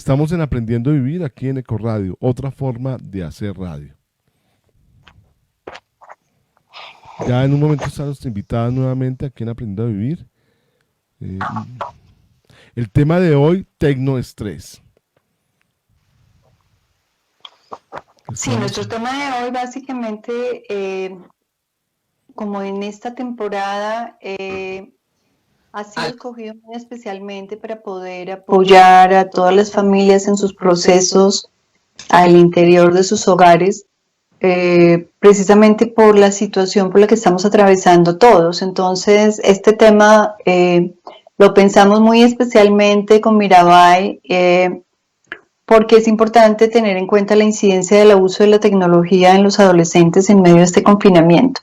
Estamos en Aprendiendo a Vivir aquí en Ecoradio, otra forma de hacer radio. Ya en un momento está nuestra invitada nuevamente aquí en Aprendiendo a Vivir. El tema de hoy, tecnoestrés. Sí, nuestro tema de hoy básicamente, como en esta temporada, ha sido escogido muy especialmente para poder apoyar a todas las familias en sus procesos al interior de sus hogares, precisamente por la situación por la que estamos atravesando todos. Entonces, este tema lo pensamos muy especialmente con Mirabai, porque es importante tener en cuenta la incidencia del abuso de la tecnología en los adolescentes en medio de este confinamiento.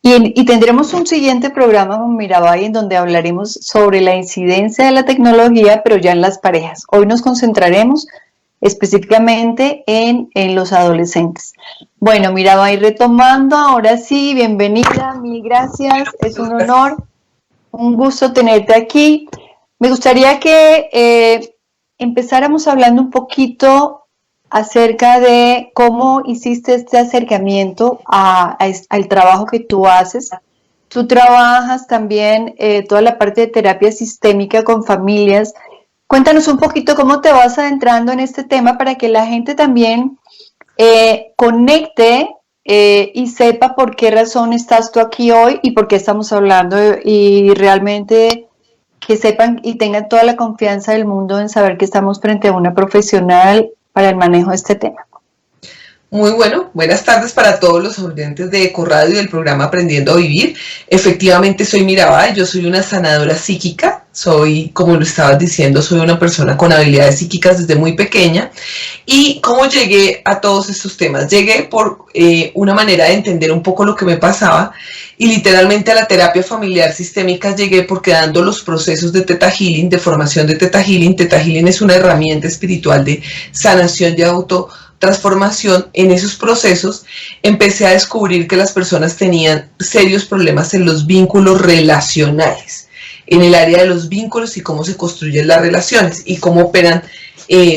Y tendremos un siguiente programa con Mirabai en donde hablaremos sobre la incidencia de la tecnología, pero ya en las parejas. Hoy nos concentraremos específicamente en los adolescentes. Bueno, Mirabai, retomando, ahora sí, bienvenida, mil gracias, es un honor, un gusto tenerte aquí. Me gustaría que empezáramos hablando un poquito acerca de cómo hiciste este acercamiento al trabajo que tú haces. Tú trabajas también toda la parte de terapia sistémica con familias. Cuéntanos un poquito cómo te vas adentrando en este tema para que la gente también conecte y sepa por qué razón estás tú aquí hoy y por qué estamos hablando y realmente que sepan y tengan toda la confianza del mundo en saber que estamos frente a una profesional para el manejo de este tema. Muy bueno, buenas tardes para todos los oyentes de Ecoradio y del programa Aprendiendo a Vivir. Efectivamente soy Mirabai, yo soy una sanadora psíquica, soy, como lo estabas diciendo, soy una persona con habilidades psíquicas desde muy pequeña. ¿Y cómo llegué a todos estos temas? Llegué por una manera de entender un poco lo que me pasaba y literalmente a la terapia familiar sistémica llegué porque dando los procesos de Theta Healing, de formación de Theta Healing es una herramienta espiritual de sanación y autotransformación. En esos procesos empecé a descubrir que las personas tenían serios problemas en los vínculos relacionales, en el área de los vínculos y cómo se construyen las relaciones y cómo operan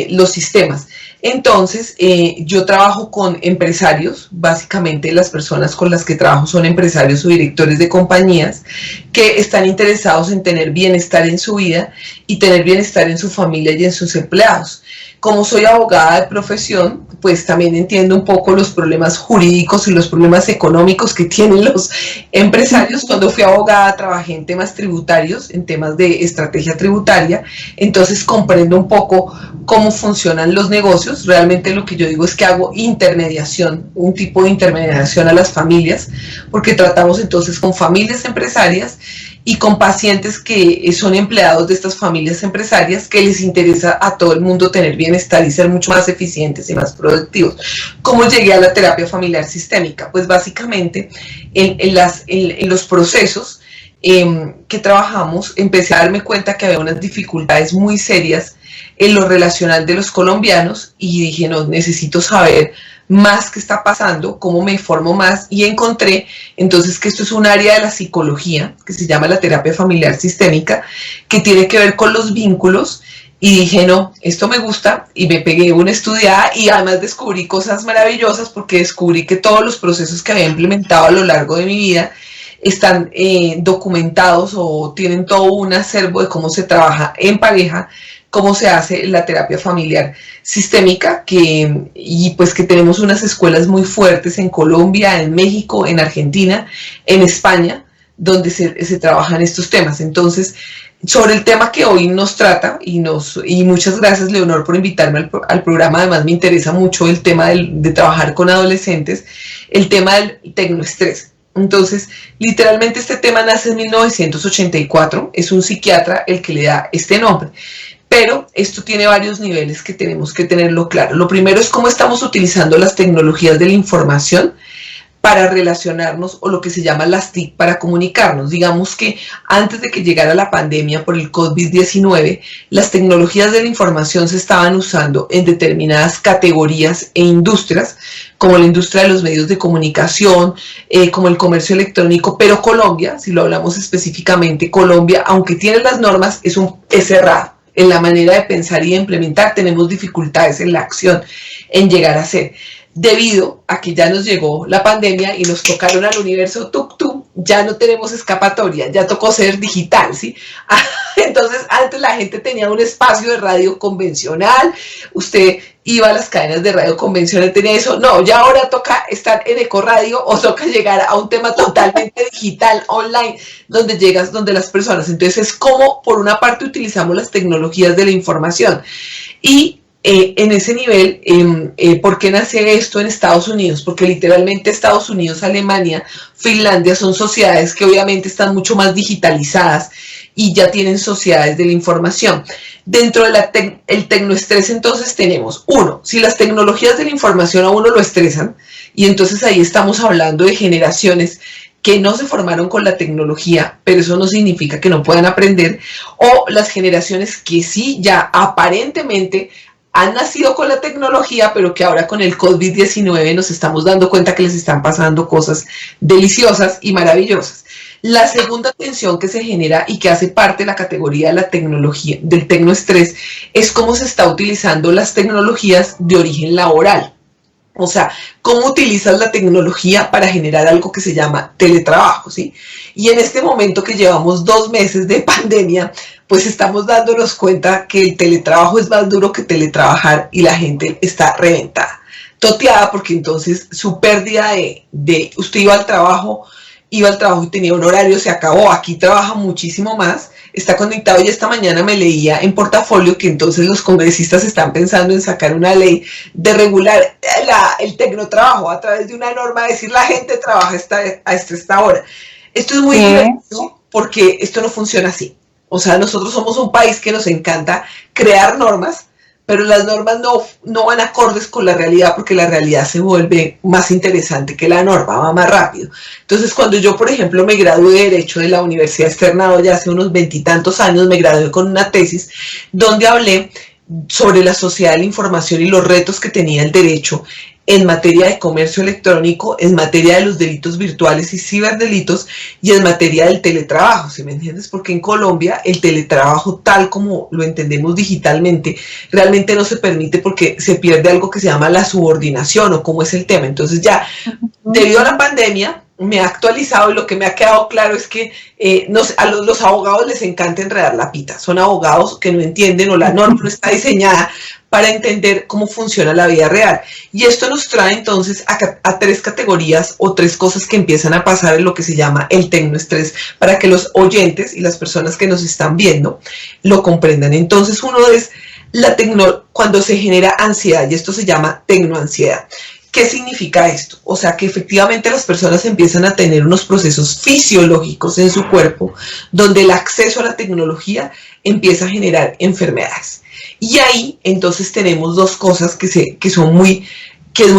los sistemas. Entonces, yo trabajo con empresarios, básicamente las personas con las que trabajo son empresarios o directores de compañías que están interesados en tener bienestar en su vida y tener bienestar en su familia y en sus empleados. Como soy abogada de profesión, pues también entiendo un poco los problemas jurídicos y los problemas económicos que tienen los empresarios. Cuando fui abogada trabajé en temas tributarios, en temas de estrategia tributaria, entonces comprendo un poco cómo funcionan los negocios. Realmente lo que yo digo es que hago intermediación, un tipo de intermediación a las familias, porque tratamos entonces con familias empresarias y con pacientes que son empleados de estas familias empresarias que les interesa a todo el mundo tener bienestar y ser mucho más eficientes y más productivos. ¿Cómo llegué a la terapia familiar sistémica? Pues básicamente en los procesos que trabajamos empecé a darme cuenta que había unas dificultades muy serias en lo relacional de los colombianos y dije, no, necesito saber más qué está pasando, cómo me informo más, y encontré entonces que esto es un área de la psicología que se llama la terapia familiar sistémica, que tiene que ver con los vínculos, y dije, no, esto me gusta, y me pegué una estudiada, y además descubrí cosas maravillosas, porque descubrí que todos los procesos que había implementado a lo largo de mi vida están documentados o tienen todo un acervo de cómo se trabaja en pareja, cómo se hace la terapia familiar sistémica, y pues que tenemos unas escuelas muy fuertes en Colombia, en México, en Argentina, en España, donde se trabajan estos temas. Entonces, sobre el tema que hoy nos trata, y muchas gracias, Leonor, por invitarme al programa. Además me interesa mucho el tema de trabajar con adolescentes, el tema del tecnoestrés. Entonces, literalmente este tema nace en 1984, es un psiquiatra el que le da este nombre. Pero esto tiene varios niveles que tenemos que tenerlo claro. Lo primero es cómo estamos utilizando las tecnologías de la información para relacionarnos, o lo que se llama las TIC para comunicarnos. Digamos que antes de que llegara la pandemia por el COVID-19, las tecnologías de la información se estaban usando en determinadas categorías e industrias, como la industria de los medios de comunicación, como el comercio electrónico, pero Colombia, si lo hablamos específicamente, Colombia, aunque tiene las normas, es cerrado. en la manera de pensar y de implementar, tenemos dificultades en la acción, en llegar a ser. Debido a que ya nos llegó la pandemia y nos tocaron al universo tuk-tuk, ya no tenemos escapatoria, ya tocó ser digital, ¿sí? Entonces, antes la gente tenía un espacio de radio convencional, usted iba a las cadenas de radio convencional, tenía eso, no, ya ahora toca estar en Ecoradio o toca llegar a un tema totalmente digital, online, donde llegas, donde las personas, entonces es como, por una parte, utilizamos las tecnologías de la información y en ese nivel, ¿por qué nace esto en Estados Unidos? Porque literalmente Estados Unidos, Alemania, Finlandia son sociedades que obviamente están mucho más digitalizadas y ya tienen sociedades de la información. Dentro del tecnoestrés entonces tenemos, uno, si las tecnologías de la información a uno lo estresan, y entonces ahí estamos hablando de generaciones que no se formaron con la tecnología, pero eso no significa que no puedan aprender, o las generaciones que sí ya aparentemente han nacido con la tecnología, pero que ahora con el COVID-19 nos estamos dando cuenta que les están pasando cosas deliciosas y maravillosas. La segunda tensión que se genera y que hace parte de la categoría de la tecnología, del tecnoestrés, es cómo se está utilizando las tecnologías de origen laboral. O sea, cómo utilizas la tecnología para generar algo que se llama teletrabajo, ¿sí? Y en este momento que llevamos 2 meses de pandemia, pues estamos dándonos cuenta que el teletrabajo es más duro que teletrabajar y la gente está reventada, toteada, porque entonces su pérdida de usted iba al trabajo y tenía un horario, se acabó, aquí trabaja muchísimo más, está conectado, y esta mañana me leía en Portafolio que entonces los congresistas están pensando en sacar una ley de regular el tecnotrabajo a través de una norma, decir la gente trabaja a esta hora. Esto es muy divertido porque esto no funciona así. O sea, nosotros somos un país que nos encanta crear normas, pero las normas no van acordes con la realidad, porque la realidad se vuelve más interesante que la norma, va más rápido. Entonces, cuando yo, por ejemplo, me gradué de Derecho de la Universidad Externado, ya hace unos 20 y tantos años, me gradué con una tesis donde hablé sobre la sociedad de la información y los retos que tenía el derecho en materia de comercio electrónico, en materia de los delitos virtuales y ciberdelitos, y en materia del teletrabajo, ¿sí me entiendes? Porque en Colombia el teletrabajo, tal como lo entendemos digitalmente, realmente no se permite porque se pierde algo que se llama la subordinación, o cómo es el tema. Entonces ya, debido a la pandemia, me ha actualizado, y lo que me ha quedado claro es que a los abogados les encanta enredar la pita. Son abogados que no entienden, o la norma no está diseñada para entender cómo funciona la vida real. Y esto nos trae entonces a 3 categorías o 3 cosas que empiezan a pasar en lo que se llama el tecnoestrés, para que los oyentes y las personas que nos están viendo lo comprendan. Entonces, uno es cuando se genera ansiedad, y esto se llama tecnoansiedad. ¿Qué significa esto? O sea, que efectivamente las personas empiezan a tener unos procesos fisiológicos en su cuerpo donde el acceso a la tecnología empieza a generar enfermedades. Y ahí entonces tenemos 2 cosas que es muy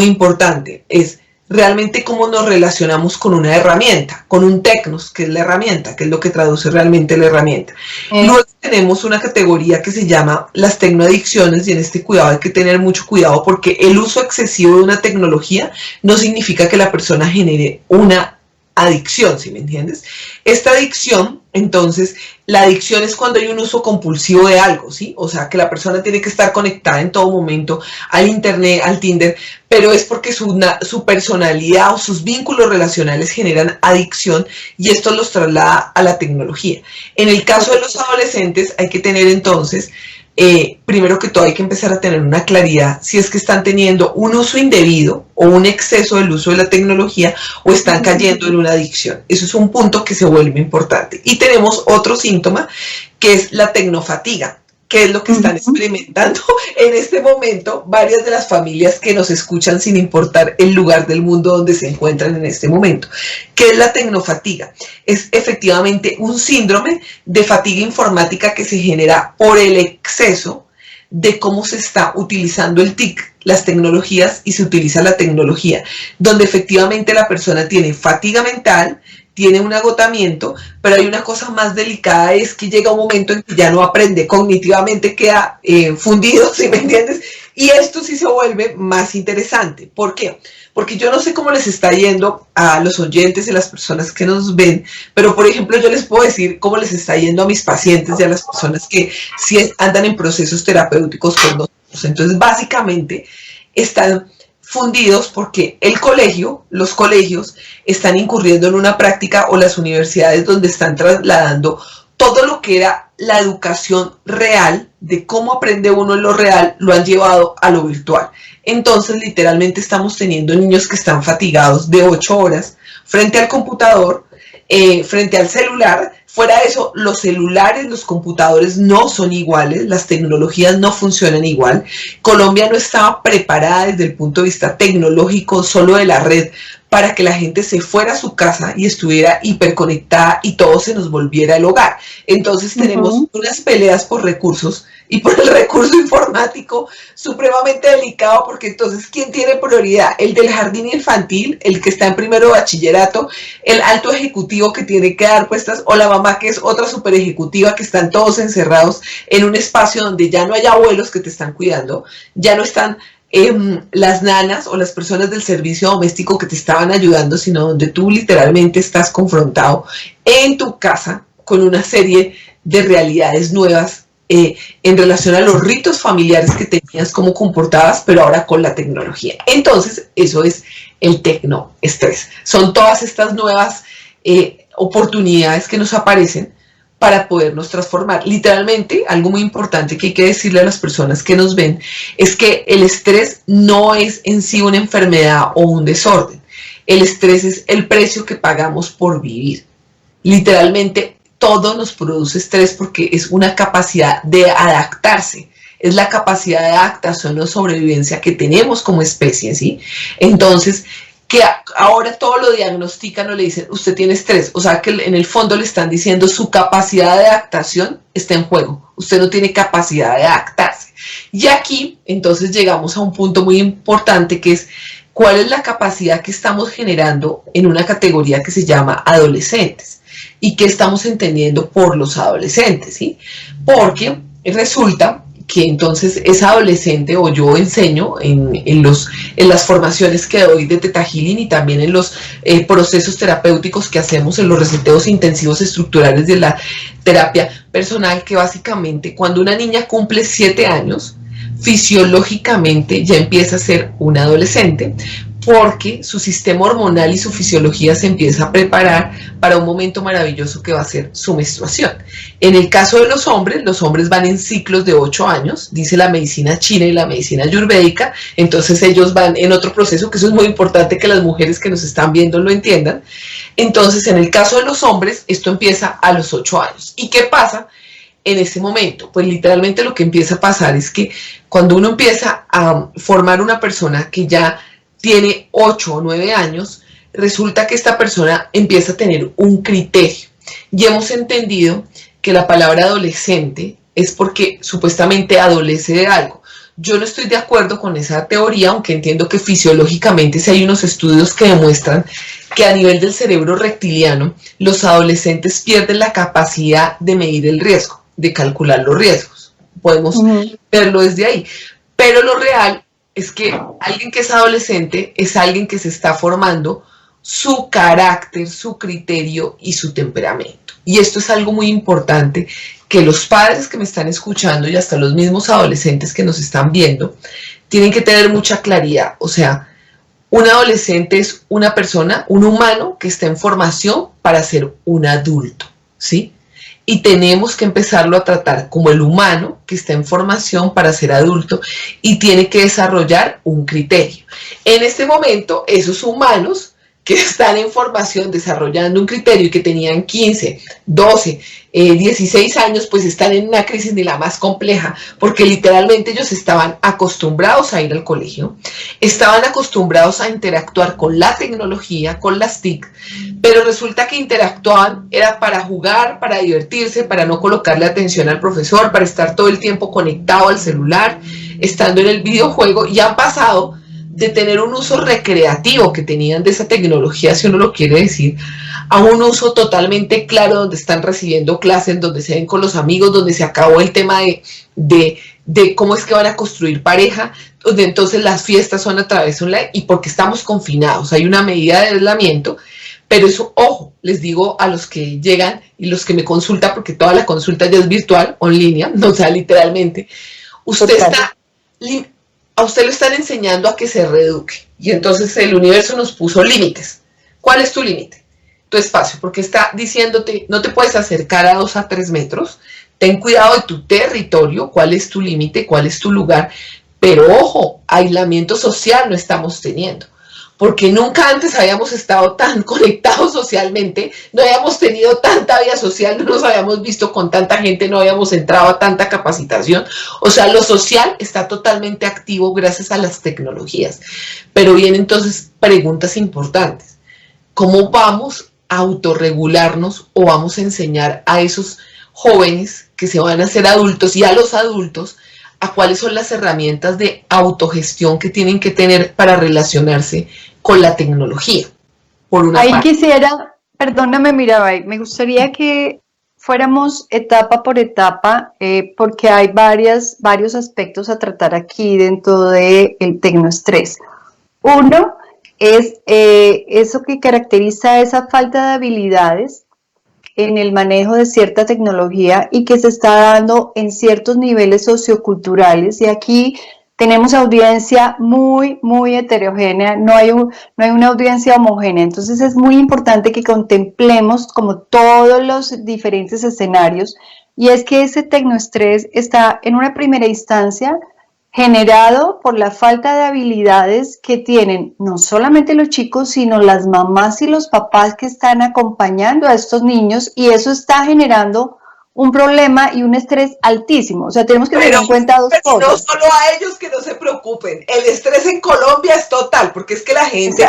importante. Es realmente cómo nos relacionamos con una herramienta, con un tecnos, que es la herramienta, que es lo que traduce realmente la herramienta. Luego tenemos una categoría que se llama las tecnoadicciones, y en este cuidado hay que tener mucho cuidado, porque el uso excesivo de una tecnología no significa que la persona genere una adicción, ¿sí me entiendes? Esta adicción, entonces, la adicción es cuando hay un uso compulsivo de algo, ¿sí? O sea, que la persona tiene que estar conectada en todo momento al internet, al Tinder, pero es porque su personalidad o sus vínculos relacionales generan adicción, y esto los traslada a la tecnología. En el caso de los adolescentes hay que tener entonces, primero que todo hay que empezar a tener una claridad si es que están teniendo un uso indebido o un exceso del uso de la tecnología, o están cayendo en una adicción. Eso es un punto que se vuelve importante. Y tenemos otro síntoma, que es la tecnofatiga, que es lo que están experimentando en este momento varias de las familias que nos escuchan, sin importar el lugar del mundo donde se encuentran en este momento. ¿Qué es la tecnofatiga? Es efectivamente un síndrome de fatiga informática que se genera por el exceso de cómo se está utilizando el TIC, las tecnologías, y se utiliza la tecnología, donde efectivamente la persona tiene fatiga mental, tiene un agotamiento, pero hay una cosa más delicada, es que llega un momento en que ya no aprende, cognitivamente queda fundido, ¿sí me entiendes? Y esto sí se vuelve más interesante. ¿Por qué? Porque yo no sé cómo les está yendo a los oyentes y a las personas que nos ven, pero por ejemplo yo les puedo decir cómo les está yendo a mis pacientes y a las personas que sí andan en procesos terapéuticos con nosotros. Entonces básicamente están fundidos porque los colegios están incurriendo en una práctica, o las universidades, donde están trasladando todo lo que era la educación real, de cómo aprende uno en lo real, lo han llevado a lo virtual. Entonces, literalmente estamos teniendo niños que están fatigados de 8 horas frente al computador, frente al celular. Fuera de eso, los celulares, los computadores no son iguales, las tecnologías no funcionan igual. Colombia no estaba preparada desde el punto de vista tecnológico, solo de la red, para que la gente se fuera a su casa y estuviera hiperconectada y todo se nos volviera al hogar. Entonces tenemos unas peleas por recursos, y por el recurso informático supremamente delicado, porque entonces, ¿quién tiene prioridad? El del jardín infantil, el que está en primero de bachillerato, el alto ejecutivo que tiene que dar puestas, o la mamá que es otra super ejecutiva, que están todos encerrados en un espacio donde ya no hay abuelos que te están cuidando, ya no están las nanas o las personas del servicio doméstico que te estaban ayudando, sino donde tú literalmente estás confrontado en tu casa con una serie de realidades nuevas en relación a los ritos familiares que tenías, cómo comportabas, pero ahora con la tecnología. Entonces, eso es el tecnoestrés. Son todas estas nuevas oportunidades que nos aparecen para podernos transformar. Literalmente, algo muy importante que hay que decirle a las personas que nos ven es que el estrés no es en sí una enfermedad o un desorden. El estrés es el precio que pagamos por vivir. Literalmente, todo nos produce estrés porque es una capacidad de adaptarse, es la capacidad de adaptación o sobrevivencia que tenemos como especie, ¿sí? Entonces, que ahora todo lo diagnostican o le dicen, usted tiene estrés, o sea que en el fondo le están diciendo su capacidad de adaptación está en juego, usted no tiene capacidad de adaptarse. Y aquí, entonces, llegamos a un punto muy importante, que es cuál es la capacidad que estamos generando en una categoría que se llama adolescentes. ¿Y qué estamos entendiendo por los adolescentes? ¿Sí? Porque resulta que entonces es adolescente, o yo enseño en las formaciones que doy de Theta Healing y también en los procesos terapéuticos que hacemos en los reseteos intensivos estructurales de la terapia personal, que básicamente cuando una niña cumple 7 años, fisiológicamente ya empieza a ser una adolescente, porque su sistema hormonal y su fisiología se empieza a preparar para un momento maravilloso que va a ser su menstruación. En el caso de los hombres van en ciclos de 8 años, dice la medicina china y la medicina ayurvédica, entonces ellos van en otro proceso, que eso es muy importante que las mujeres que nos están viendo lo entiendan. Entonces, en el caso de los hombres, esto empieza a los 8 años. ¿Y qué pasa en ese momento? Pues literalmente lo que empieza a pasar es que cuando uno empieza a formar una persona que ya tiene 8 o 9 años, resulta que esta persona empieza a tener un criterio. Y hemos entendido que la palabra adolescente es porque supuestamente adolece de algo. Yo no estoy de acuerdo con esa teoría, aunque entiendo que fisiológicamente sí hay unos estudios que demuestran que a nivel del cerebro reptiliano, los adolescentes pierden la capacidad de medir el riesgo, de calcular los riesgos. Podemos verlo desde ahí. Pero lo real es que alguien que es adolescente es alguien que se está formando su carácter, su criterio y su temperamento. Y esto es algo muy importante que los padres que me están escuchando y hasta los mismos adolescentes que nos están viendo tienen que tener mucha claridad. O sea, un adolescente es una persona, un humano que está en formación para ser un adulto, ¿sí? Y tenemos que empezarlo a tratar como el humano que está en formación para ser adulto y tiene que desarrollar un criterio. En este momento, esos humanos que están en formación desarrollando un criterio y que tenían 15, 12, 16 años, pues están en una crisis de la más compleja, porque literalmente ellos estaban acostumbrados a ir al colegio, estaban acostumbrados a interactuar con la tecnología, con las TIC, pero resulta que interactuaban era para jugar, para divertirse, para no colocarle atención al profesor, para estar todo el tiempo conectado al celular, estando en el videojuego, y han pasado de tener un uso recreativo que tenían de esa tecnología, si uno lo quiere decir, a un uso totalmente claro donde están recibiendo clases, donde se ven con los amigos, donde se acabó el tema de cómo es que van a construir pareja, donde entonces las fiestas son a través online y porque estamos confinados, hay una medida de aislamiento, pero eso, ojo, les digo a los que llegan y los que me consultan, porque toda la consulta ya es virtual, en línea, no, o sea, literalmente, a usted lo están enseñando a que se reeduque y entonces el universo nos puso límites. ¿Cuál es tu límite? Tu espacio, porque está diciéndote, no te puedes acercar a 2 a 3 metros, ten cuidado de tu territorio, cuál es tu límite, cuál es tu lugar, pero ojo, aislamiento social no estamos teniendo, porque nunca antes habíamos estado tan conectados socialmente, no habíamos tenido tanta vida social, no nos habíamos visto con tanta gente, no habíamos entrado a tanta capacitación, o sea, lo social está totalmente activo gracias a las tecnologías, pero vienen entonces preguntas importantes, ¿cómo vamos a autorregularnos o vamos a enseñar a esos jóvenes que se van a hacer adultos y a los adultos a cuáles son las herramientas de autogestión que tienen que tener para relacionarse con la tecnología? Por una Ahí parte. quisiera, perdóname Mirabai, me gustaría que fuéramos etapa por etapa, porque hay varios aspectos a tratar aquí dentro del tecnoestrés. Uno es eso que caracteriza esa falta de habilidades en el manejo de cierta tecnología y que se está dando en ciertos niveles socioculturales, y aquí tenemos audiencia muy heterogénea, no hay una audiencia homogénea, entonces es muy importante que contemplemos como todos los diferentes escenarios, y es que ese tecnoestrés está en una primera instancia generado por la falta de habilidades que tienen no solamente los chicos, sino las mamás y los papás que están acompañando a estos niños, y eso está generando un problema y un estrés altísimo. O sea, tenemos que tener en cuenta dos cosas. No solo a ellos, que no se preocupen, el estrés en Colombia es total, porque es que la gente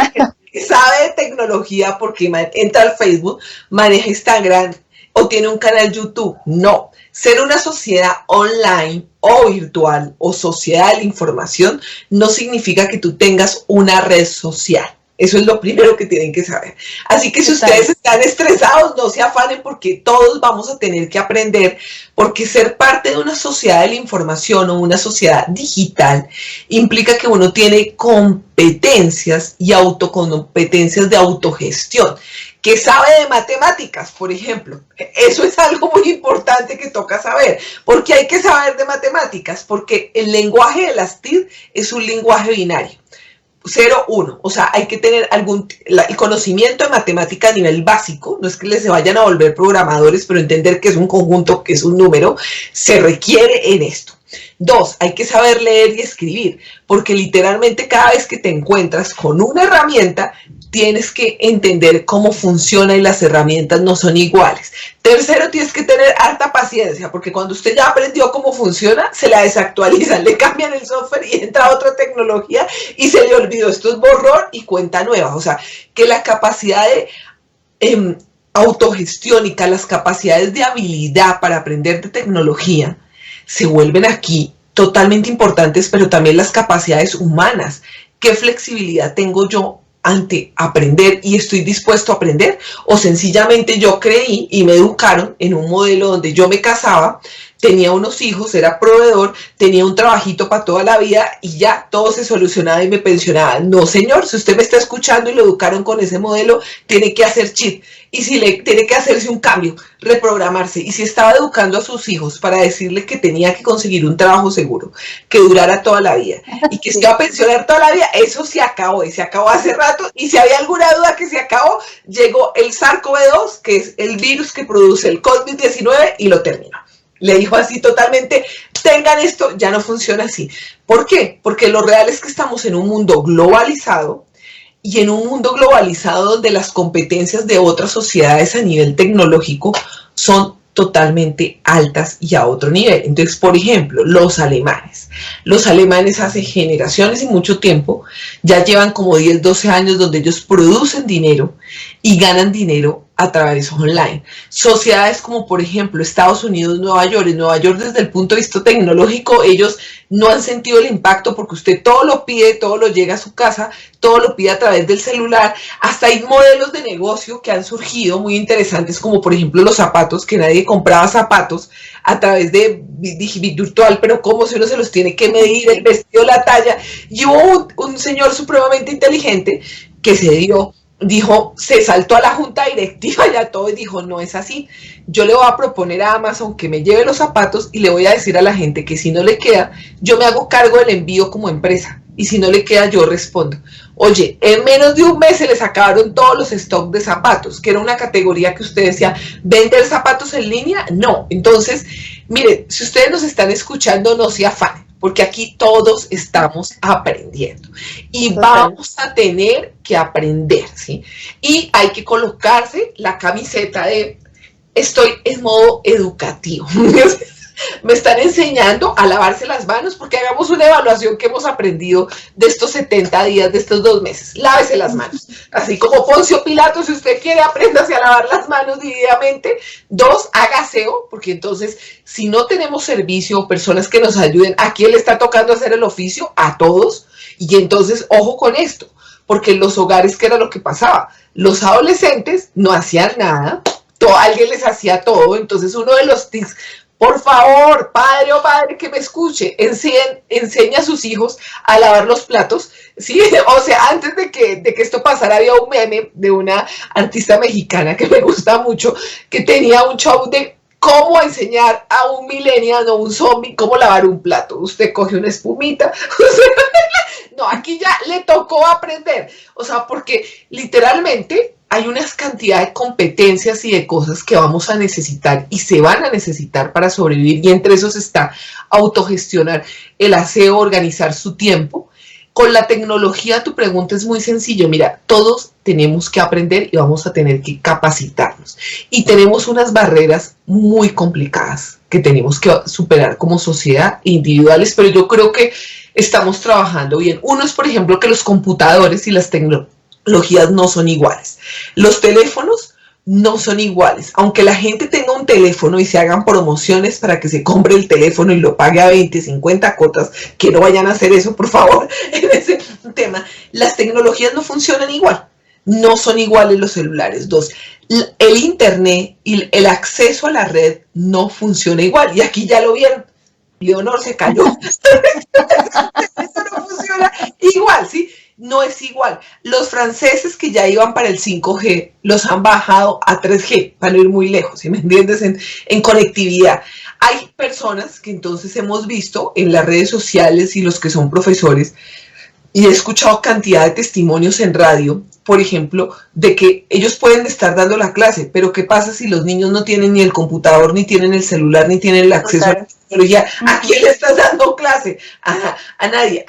que sabe de tecnología, porque entra al Facebook, maneja Instagram o tiene un canal YouTube, no. Ser una sociedad online o virtual o sociedad de la información no significa que tú tengas una red social. Eso es lo primero que tienen que saber. Así que si ustedes están estresados, no se afanen, porque todos vamos a tener que aprender, porque ser parte de una sociedad de la información o una sociedad digital implica que uno tiene competencias y autocompetencias de autogestión, que sabe de matemáticas, por ejemplo. Eso es algo muy importante que toca saber. ¿Por qué hay que saber de matemáticas? Porque el lenguaje de las TIC es un lenguaje binario. 0, 1, o sea, hay que tener el conocimiento de matemática a nivel básico, no es que se vayan a volver programadores, pero entender que es un conjunto, que es un número, se requiere en esto. 2, hay que saber leer y escribir, porque literalmente cada vez que te encuentras con una herramienta, tienes que entender cómo funciona y las herramientas no son iguales. 3, tienes que tener harta paciencia, porque cuando usted ya aprendió cómo funciona, se la desactualizan, le cambian el software y entra otra tecnología y se le olvidó. Esto es borrón y cuenta nueva. O sea, que la capacidad de autogestión y que las capacidades de habilidad para aprender de tecnología se vuelven aquí totalmente importantes, pero también las capacidades humanas. ¿Qué flexibilidad tengo yo ante aprender y estoy dispuesto a aprender? O sencillamente yo creí y me educaron en un modelo donde yo me casaba, tenía unos hijos, era proveedor, tenía un trabajito para toda la vida y ya todo se solucionaba y me pensionaba. No, señor, si usted me está escuchando y lo educaron con ese modelo, tiene que hacer chip. Y si tiene que hacerse un cambio, reprogramarse. Y si estaba educando a sus hijos para decirle que tenía que conseguir un trabajo seguro, que durara toda la vida y que se iba a pensionar toda la vida, eso se acabó, y se acabó hace rato. Y si había alguna duda que se acabó, llegó el SARS-CoV-2, que es el virus que produce el COVID-19, y lo terminó. Le dijo así totalmente: tengan esto, ya no funciona así. ¿Por qué? Porque lo real es que estamos en un mundo globalizado, y en un mundo globalizado donde las competencias de otras sociedades a nivel tecnológico son totalmente altas y a otro nivel. Entonces, por ejemplo, los alemanes hace generaciones y mucho tiempo ya llevan como 10, 12 años donde ellos producen dinero y ganan dinero a través online. Sociedades como por ejemplo Estados Unidos, Nueva York. En Nueva York desde el punto de vista tecnológico ellos no han sentido el impacto porque usted todo lo pide, todo lo llega a su casa, todo lo pide a través del celular. Hasta hay modelos de negocio que han surgido muy interesantes como por ejemplo los zapatos, que nadie compraba zapatos a través de virtual, pero como si uno se los tiene que medir, el vestido, la talla. Y hubo un señor supremamente inteligente que dijo, se saltó a la junta directiva y a todo y dijo, no es así, yo le voy a proponer a Amazon que me lleve los zapatos y le voy a decir a la gente que si no le queda, yo me hago cargo del envío como empresa y si no le queda yo respondo. Oye, en menos de un mes se les acabaron todos los stocks de zapatos, que era una categoría que usted decía, ¿vender zapatos en línea? No, entonces, mire, si ustedes nos están escuchando, no se afanen, porque aquí todos estamos aprendiendo y vamos a tener que aprender, ¿sí? Y hay que colocarse la camiseta de estoy en modo educativo. Me están enseñando a lavarse las manos porque hagamos una evaluación que hemos aprendido de estos 70 días, de estos 2 meses. Lávese las manos. Así como Poncio Pilato, si usted quiere, apréndase a lavar las manos divididamente. 2, haga aseo, porque entonces, si no tenemos servicio o personas que nos ayuden, ¿a quién le está tocando hacer el oficio? A todos. Y entonces, ojo con esto, porque en los hogares, ¿qué era lo que pasaba? Los adolescentes no hacían nada, alguien les hacía todo. Entonces, uno de los tips, por favor, padre o madre que me escuche, enseña a sus hijos a lavar los platos, ¿sí? O sea, antes de que esto pasara, había un meme de una artista mexicana que me gusta mucho, que tenía un show de cómo enseñar a un millennial o un zombie cómo lavar un plato. Usted coge una espumita, no, aquí ya le tocó aprender, o sea, porque literalmente hay una cantidad de competencias y de cosas que vamos a necesitar y se van a necesitar para sobrevivir, y entre esos está autogestionar el aseo, organizar su tiempo. Con la tecnología tu pregunta es muy sencillo, mira, todos tenemos que aprender y vamos a tener que capacitarnos y tenemos unas barreras muy complicadas que tenemos que superar como sociedad individuales, pero yo creo que estamos trabajando bien. Uno es, por ejemplo, que los computadores y las tecnologías no son iguales. Los teléfonos no son iguales. Aunque la gente tenga un teléfono y se hagan promociones para que se compre el teléfono y lo pague a 20, 50 cuotas, que no vayan a hacer eso, por favor, en ese tema. Las tecnologías no funcionan igual. No son iguales los celulares. 2, el internet y el acceso a la red no funciona igual. Y aquí ya lo vieron. Leonor se cayó. Eso no funciona igual, ¿sí? No es igual. Los franceses que ya iban para el 5G, los han bajado a 3G, para no ir muy lejos, ¿sí me entiendes? En conectividad. Hay personas que entonces hemos visto en las redes sociales y los que son profesores, y he escuchado cantidad de testimonios en radio, por ejemplo, de que ellos pueden estar dando la clase, pero ¿qué pasa si los niños no tienen ni el computador, ni tienen el celular, ni tienen el acceso a la tecnología? ¿A quién le estás dando clase? A nadie.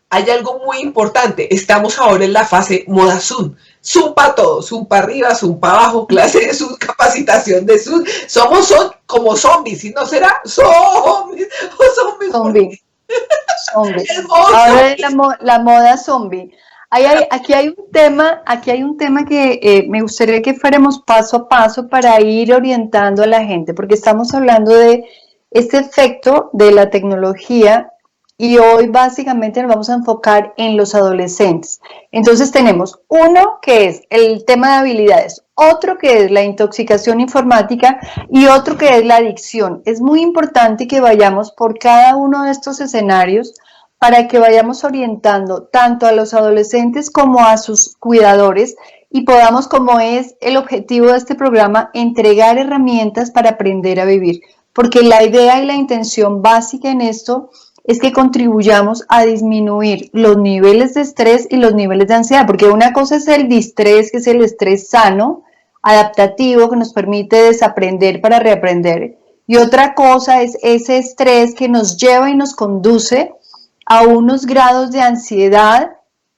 Hay algo muy importante, estamos ahora en la fase moda Zoom. Zoom para todo, Zoom para arriba, Zoom para abajo, clase de Zoom, capacitación de Zoom. Somos como zombies, ¿y no será? Zombies o zombies. Zombie. Ahora es la moda zombie. Aquí hay un tema que me gustaría que fuéramos paso a paso para ir orientando a la gente, porque estamos hablando de este efecto de la tecnología y hoy básicamente nos vamos a enfocar en los adolescentes. Entonces tenemos uno que es el tema de habilidades, otro que es la intoxicación informática y otro que es la adicción. Es muy importante que vayamos por cada uno de estos escenarios para que vayamos orientando tanto a los adolescentes como a sus cuidadores y podamos, como es el objetivo de este programa, entregar herramientas para aprender a vivir. Porque la idea y la intención básica en esto es que contribuyamos a disminuir los niveles de estrés y los niveles de ansiedad, porque una cosa es el distrés, que es el estrés sano, adaptativo, que nos permite desaprender para reaprender, y otra cosa es ese estrés que nos lleva y nos conduce a unos grados de ansiedad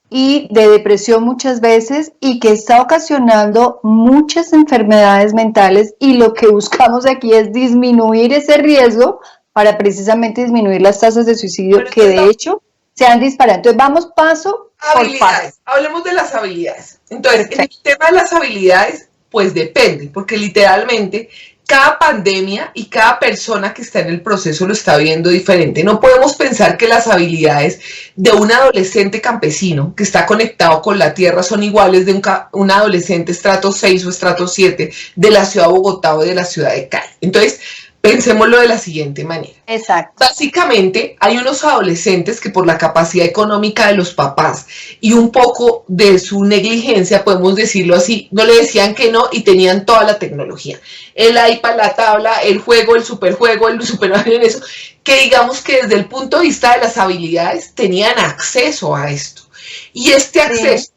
y de depresión muchas veces, y que está ocasionando muchas enfermedades mentales, y lo que buscamos aquí es disminuir ese riesgo para precisamente disminuir las tasas de suicidio que de hecho se han disparado. Entonces vamos paso por paso. Hablemos de las habilidades. Entonces, perfecto. En el tema de las habilidades, Pues depende, porque literalmente cada pandemia y cada persona que está en el proceso lo está viendo diferente. No podemos pensar que las habilidades de un adolescente campesino que está conectado con la tierra son iguales de un adolescente estrato 6 o estrato 7 de la ciudad de Bogotá o de la ciudad de Cali. Entonces, pensémoslo de la siguiente manera. Exacto. Básicamente, hay unos adolescentes que por la capacidad económica de los papás y un poco de su negligencia, podemos decirlo así, no le decían que no y tenían toda la tecnología. El iPad, la tabla, el juego, el superjuego, el super en eso, que digamos que desde el punto de vista de las habilidades tenían acceso a esto. Y este acceso,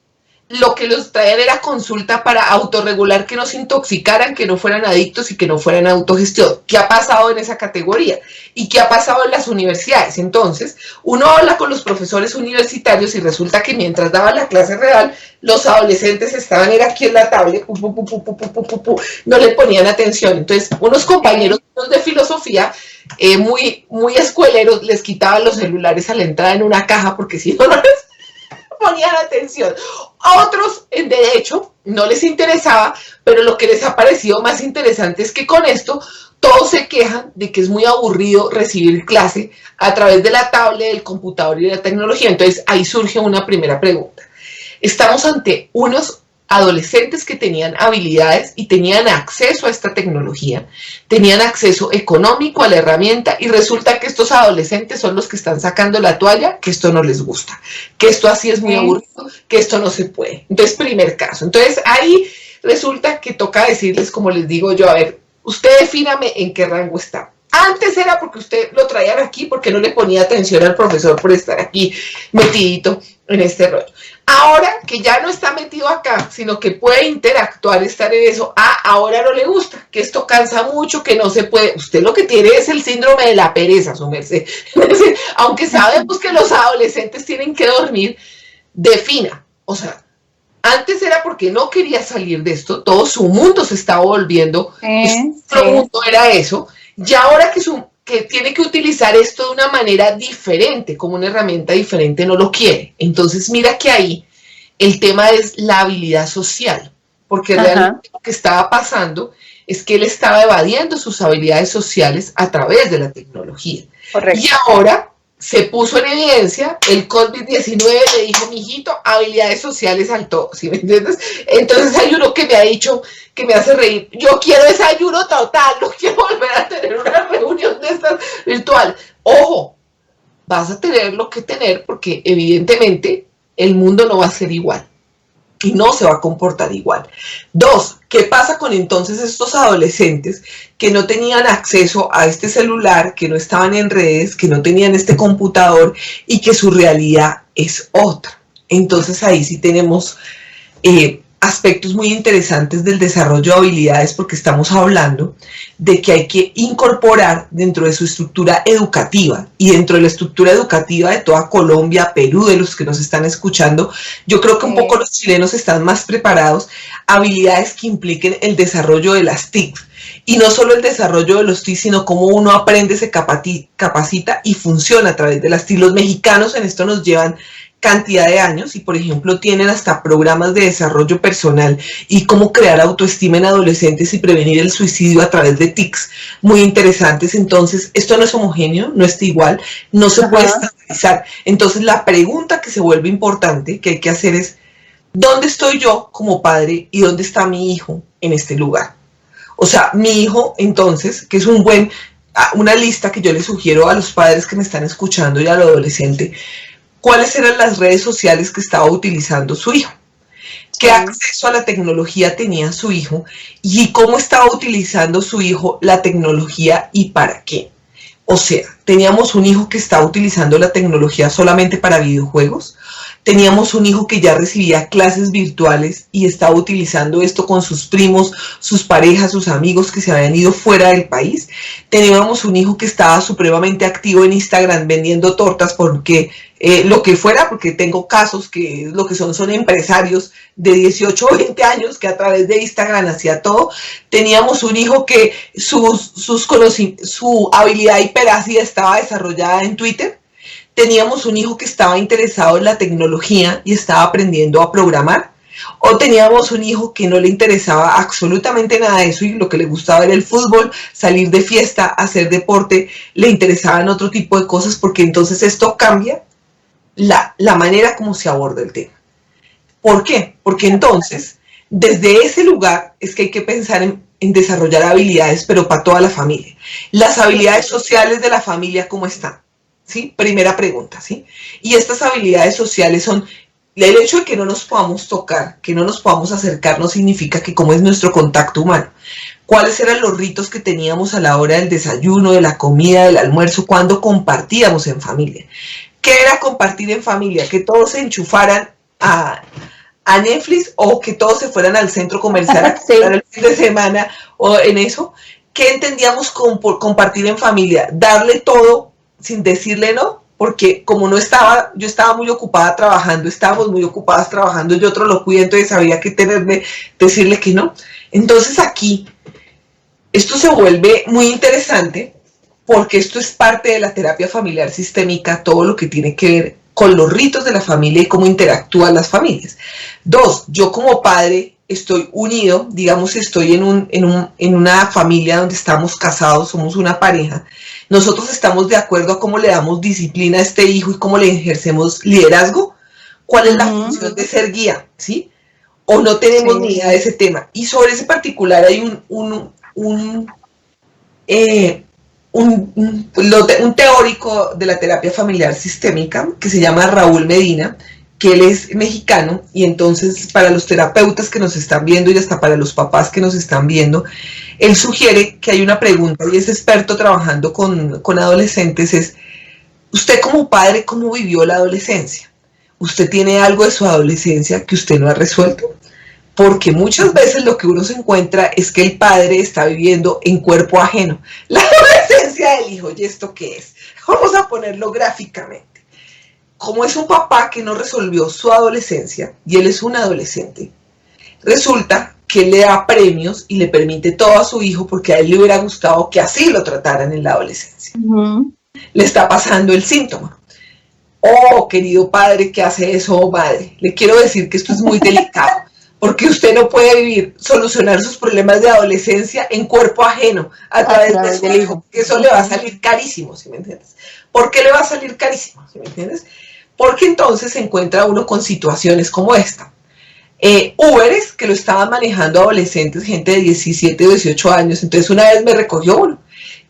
lo que los traían era consulta para autorregular, que no se intoxicaran, que no fueran adictos y que no fueran autogestión. ¿Qué ha pasado en esa categoría? ¿Y qué ha pasado en las universidades? Entonces, uno habla con los profesores universitarios y resulta que mientras daban la clase real, los adolescentes estaban era aquí en la tablet, no le ponían atención. Entonces, unos compañeros de filosofía muy escueleros les quitaban los celulares a la entrada en una caja porque si no, no les ponían atención. A otros, en derecho, no les interesaba, pero lo que les ha parecido más interesante es que con esto todos se quejan de que es muy aburrido recibir clase a través de la tablet, del computador y de la tecnología. Entonces ahí surge una primera pregunta. Estamos ante unos adolescentes que tenían habilidades y tenían acceso a esta tecnología, tenían acceso económico a la herramienta y resulta que estos adolescentes son los que están sacando la toalla, que esto no les gusta, que esto así es muy aburrido, que esto no se puede. Entonces, primer caso. Entonces, ahí resulta que toca decirles, como les digo yo, a ver, usted defíname en qué rango está. Antes era porque usted lo traían aquí porque no le ponía atención al profesor por estar aquí metidito en este rollo. Ahora que ya no está metido acá, sino que puede interactuar, estar en eso, ahora no le gusta, que esto cansa mucho, que no se puede. Usted lo que tiene es el síndrome de la pereza, su merced. Aunque sabemos que los adolescentes tienen que dormir, defina. O sea, antes era porque no quería salir de esto, todo su mundo se estaba volviendo, su mundo era eso, y ahora que tiene que utilizar esto de una manera diferente, como una herramienta diferente, no lo quiere. Entonces mira que ahí el tema es la habilidad social, porque realmente lo que estaba pasando es que él estaba evadiendo sus habilidades sociales a través de la tecnología. Correcto. Y ahora se puso en evidencia, el COVID-19 le dijo, mijito, habilidades sociales al todo, ¿sí me entiendes? Entonces hay uno que me ha dicho, que me hace reír, yo quiero desayuno total, no quiero volver a tener una reunión de estas virtual. Ojo, vas a tener lo que tener porque evidentemente el mundo no va a ser igual y no se va a comportar igual. Dos, ¿qué pasa con entonces estos adolescentes que no tenían acceso a este celular, que no estaban en redes, que no tenían este computador y que su realidad es otra? Entonces ahí sí tenemos aspectos muy interesantes del desarrollo de habilidades porque estamos hablando de que hay que incorporar dentro de su estructura educativa y dentro de la estructura educativa de toda Colombia, Perú, de los que nos están escuchando, yo creo que un poco los chilenos están más preparados, habilidades que impliquen el desarrollo de las TIC. Y no solo el desarrollo de los TIC, sino cómo uno aprende, se capacita y funciona a través de las TIC. Los mexicanos en esto nos llevan cantidad de años y por ejemplo tienen hasta programas de desarrollo personal y cómo crear autoestima en adolescentes y prevenir el suicidio a través de TICs muy interesantes. Entonces esto no es homogéneo, no está igual, no se puede estandarizar. Entonces la pregunta que se vuelve importante que hay que hacer es ¿dónde estoy yo como padre y dónde está mi hijo en este lugar? O sea, mi hijo entonces, que es una lista que yo le sugiero a los padres que me están escuchando y a los adolescentes, ¿cuáles eran las redes sociales que estaba utilizando su hijo? ¿Qué acceso a la tecnología tenía su hijo? ¿Y cómo estaba utilizando su hijo la tecnología y para qué? O sea, teníamos un hijo que estaba utilizando la tecnología solamente para videojuegos. Teníamos un hijo que ya recibía clases virtuales y estaba utilizando esto con sus primos, sus parejas, sus amigos que se habían ido fuera del país. Teníamos un hijo que estaba supremamente activo en Instagram vendiendo tortas porque lo que fuera, porque tengo casos que lo que son empresarios de 18 o 20 años que a través de Instagram hacía todo. Teníamos un hijo que su habilidad hiperácida estaba desarrollada en Twitter. Teníamos un hijo que estaba interesado en la tecnología y estaba aprendiendo a programar. O teníamos un hijo que no le interesaba absolutamente nada de eso y lo que le gustaba era el fútbol, salir de fiesta, hacer deporte, le interesaban otro tipo de cosas, porque entonces esto cambia la manera como se aborda el tema. ¿Por qué? Porque entonces, desde ese lugar es que hay que pensar en desarrollar habilidades, pero para toda la familia. Las habilidades sociales de la familia, ¿cómo están? ¿Sí? Primera pregunta, ¿sí? Y estas habilidades sociales son, el hecho de que no nos podamos tocar, que no nos podamos acercar, no significa que cómo es nuestro contacto humano. ¿Cuáles eran los ritos que teníamos a la hora del desayuno, de la comida, del almuerzo, cuando compartíamos en familia? ¿Qué era compartir en familia? Que todos se enchufaran a Netflix, o que todos se fueran al centro comercial a comprar el fin de semana, o en eso. ¿Qué entendíamos por compartir en familia? Darle todo sin decirle no, porque como no estaba, yo estaba muy ocupada trabajando, estábamos muy ocupadas trabajando, yo otro lo cuido, entonces había que decirle que no. Entonces aquí, esto se vuelve muy interesante, porque esto es parte de la terapia familiar sistémica, todo lo que tiene que ver con los ritos de la familia y cómo interactúan las familias. 2, yo como padre estoy unido, digamos, estoy en una familia donde estamos casados, somos una pareja. Nosotros estamos de acuerdo a cómo le damos disciplina a este hijo y cómo le ejercemos liderazgo. ¿Cuál es la función de ser guía? ¿Sí? O no tenemos ni idea de ese tema. Y sobre ese particular hay un teórico de la terapia familiar sistémica que se llama Raúl Medina, que él es mexicano, y entonces para los terapeutas que nos están viendo y hasta para los papás que nos están viendo, él sugiere que hay una pregunta, y es experto trabajando con adolescentes, es: usted como padre, ¿cómo vivió la adolescencia? ¿Usted tiene algo de su adolescencia que usted no ha resuelto? Porque muchas veces lo que uno se encuentra es que el padre está viviendo en cuerpo ajeno la adolescencia del hijo. ¿Y esto qué es? Vamos a ponerlo gráficamente. Como es un papá que no resolvió su adolescencia y él es un adolescente, resulta que él le da premios y le permite todo a su hijo porque a él le hubiera gustado que así lo trataran en la adolescencia. Le está pasando el síntoma. Oh, querido padre que hace eso, oh madre, le quiero decir que esto es muy delicado. Porque usted no puede solucionar sus problemas de adolescencia en cuerpo ajeno a través de su hijo, que eso le va a salir carísimo, ¿sí me entiendes? ¿Por qué le va a salir carísimo, ¿sí me entiendes? Porque entonces se encuentra uno con situaciones como esta. Uberes que lo estaban manejando adolescentes, gente de 17 o 18 años, entonces una vez me recogió uno.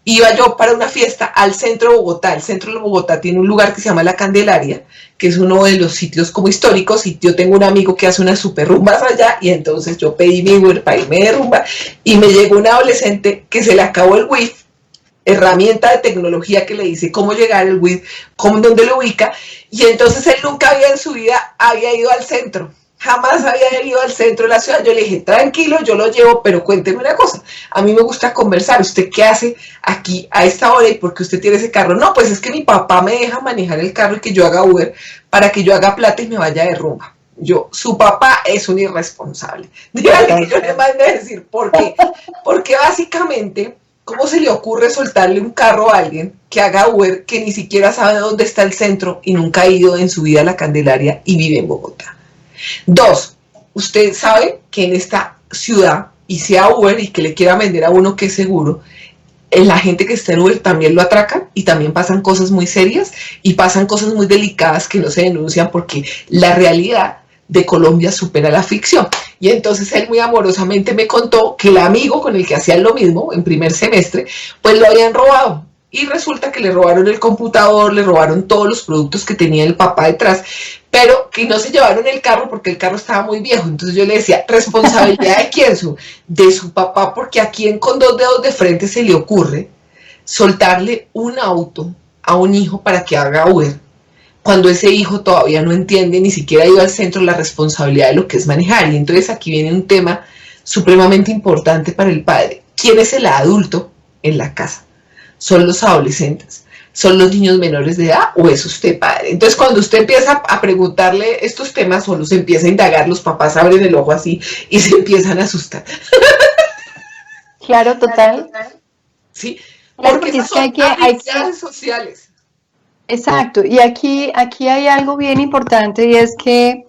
Iba yo para una fiesta al centro de Bogotá. El centro de Bogotá tiene un lugar que se llama La Candelaria, que es uno de los sitios como históricos, y yo tengo un amigo que hace unas super rumbas allá, y entonces yo pedí mi Uber para irme de rumba, y me llegó un adolescente que se le acabó el Wi-Fi, herramienta de tecnología que le dice cómo llegar el Wi-Fi, dónde lo ubica, y entonces él nunca en su vida había ido al centro. Jamás había ido al centro de la ciudad. Yo le dije, tranquilo, yo lo llevo, pero cuénteme una cosa. A mí me gusta conversar. ¿Usted qué hace aquí a esta hora y por qué usted tiene ese carro? No, pues es que mi papá me deja manejar el carro y que yo haga Uber para que yo haga plata y me vaya de rumba. Su papá es un irresponsable. Dígale que yo le mande a decir, ¿por qué? Porque básicamente, ¿cómo se le ocurre soltarle un carro a alguien que haga Uber que ni siquiera sabe dónde está el centro y nunca ha ido en su vida a La Candelaria y vive en Bogotá? 2, usted sabe que en esta ciudad, y sea Uber y que le quiera vender a uno que es seguro, la gente que está en Uber también lo atracan y también pasan cosas muy serias y pasan cosas muy delicadas que no se denuncian porque la realidad de Colombia supera la ficción. Y entonces él muy amorosamente me contó que el amigo con el que hacían lo mismo en primer semestre, pues lo habían robado. Y resulta que le robaron el computador, le robaron todos los productos que tenía el papá detrás, pero que no se llevaron el carro porque el carro estaba muy viejo. Entonces yo le decía, ¿responsabilidad de quién? De su papá, porque a quién con 2 dedos de frente se le ocurre soltarle un auto a un hijo para que haga Uber, cuando ese hijo todavía no entiende, ni siquiera ha ido al centro, la responsabilidad de lo que es manejar. Y entonces aquí viene un tema supremamente importante para el padre. ¿Quién es el adulto en la casa? ¿Son los adolescentes? ¿Son los niños menores de edad o es usted padre? Entonces cuando usted empieza a preguntarle estos temas o los empieza a indagar, los papás abren el ojo así y se empiezan a asustar. Claro, total. Sí, claro, porque es que hay habilidades sociales. Exacto, y aquí hay algo bien importante, y es que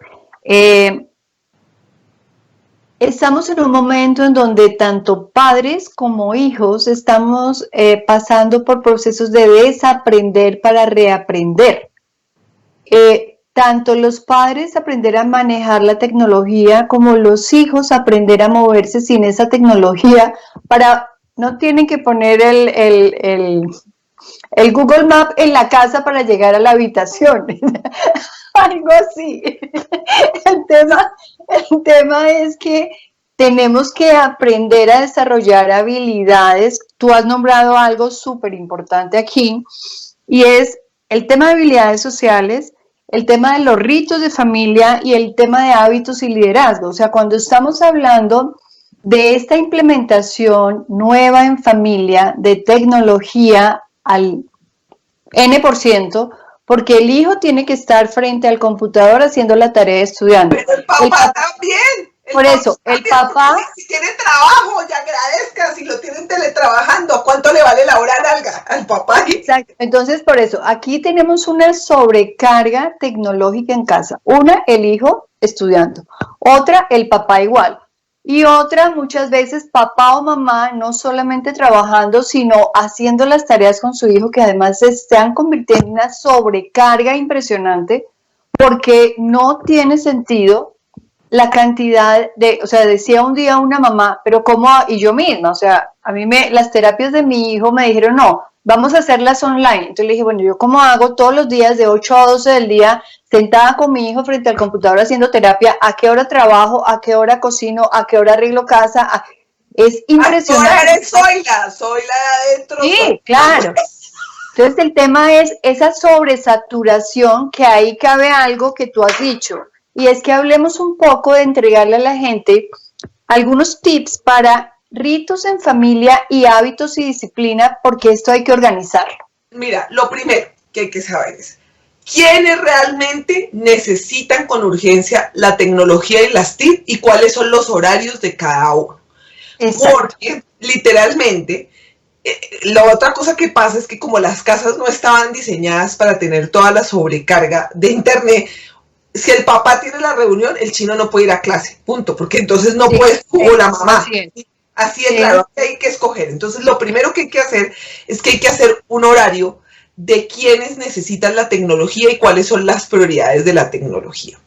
estamos en un momento en donde tanto padres como hijos estamos pasando por procesos de desaprender para reaprender. Tanto los padres aprender a manejar la tecnología como los hijos aprender a moverse sin esa tecnología no tienen que poner el Google Map en la casa para llegar a la habitación. Algo así. El tema es que tenemos que aprender a desarrollar habilidades. Tú has nombrado algo súper importante aquí y es el tema de habilidades sociales, el tema de los ritos de familia y el tema de hábitos y liderazgo. O sea, cuando estamos hablando de esta implementación nueva en familia de tecnología al N%, porque el hijo tiene que estar frente al computador haciendo la tarea de estudiante. Pero el papá también. Por eso, el papá... Si tiene trabajo, ya agradezca, si lo tienen teletrabajando, ¿a cuánto le vale la hora nalga al papá? Exacto, entonces por eso, aquí tenemos una sobrecarga tecnológica en casa. Una, el hijo estudiando. Otra, el papá igual. Y otra, muchas veces papá o mamá no solamente trabajando, sino haciendo las tareas con su hijo, que además se están convirtiendo en una sobrecarga impresionante, porque no tiene sentido la cantidad o sea, decía un día una mamá, pero ¿cómo? Y yo misma, o sea, a mí las terapias de mi hijo me dijeron, no, vamos a hacerlas online. Entonces le dije, bueno, ¿yo cómo hago todos los días de 8 a 12 del día sentada con mi hijo frente al computador haciendo terapia? ¿A qué hora trabajo? ¿A qué hora cocino? ¿A qué hora arreglo casa? Es impresionante. Soy la de adentro. Sí, claro. Entonces el tema es esa sobresaturación, que ahí cabe algo que tú has dicho, y es que hablemos un poco de entregarle a la gente algunos tips para ritos en familia y hábitos y disciplina, porque esto hay que organizarlo. Mira, lo primero que hay que saber es quiénes realmente necesitan con urgencia la tecnología y las TIC y cuáles son los horarios de cada uno. Exacto. Porque literalmente la otra cosa que pasa es que como las casas no estaban diseñadas para tener toda la sobrecarga de internet, si el papá tiene la reunión, el chino no puede ir a clase, punto, porque entonces no puedes tú o la mamá. Así es, claro, hay que escoger. Entonces lo primero que hay que hacer es que hay que hacer un horario de quiénes necesitan la tecnología y cuáles son las prioridades de la tecnología.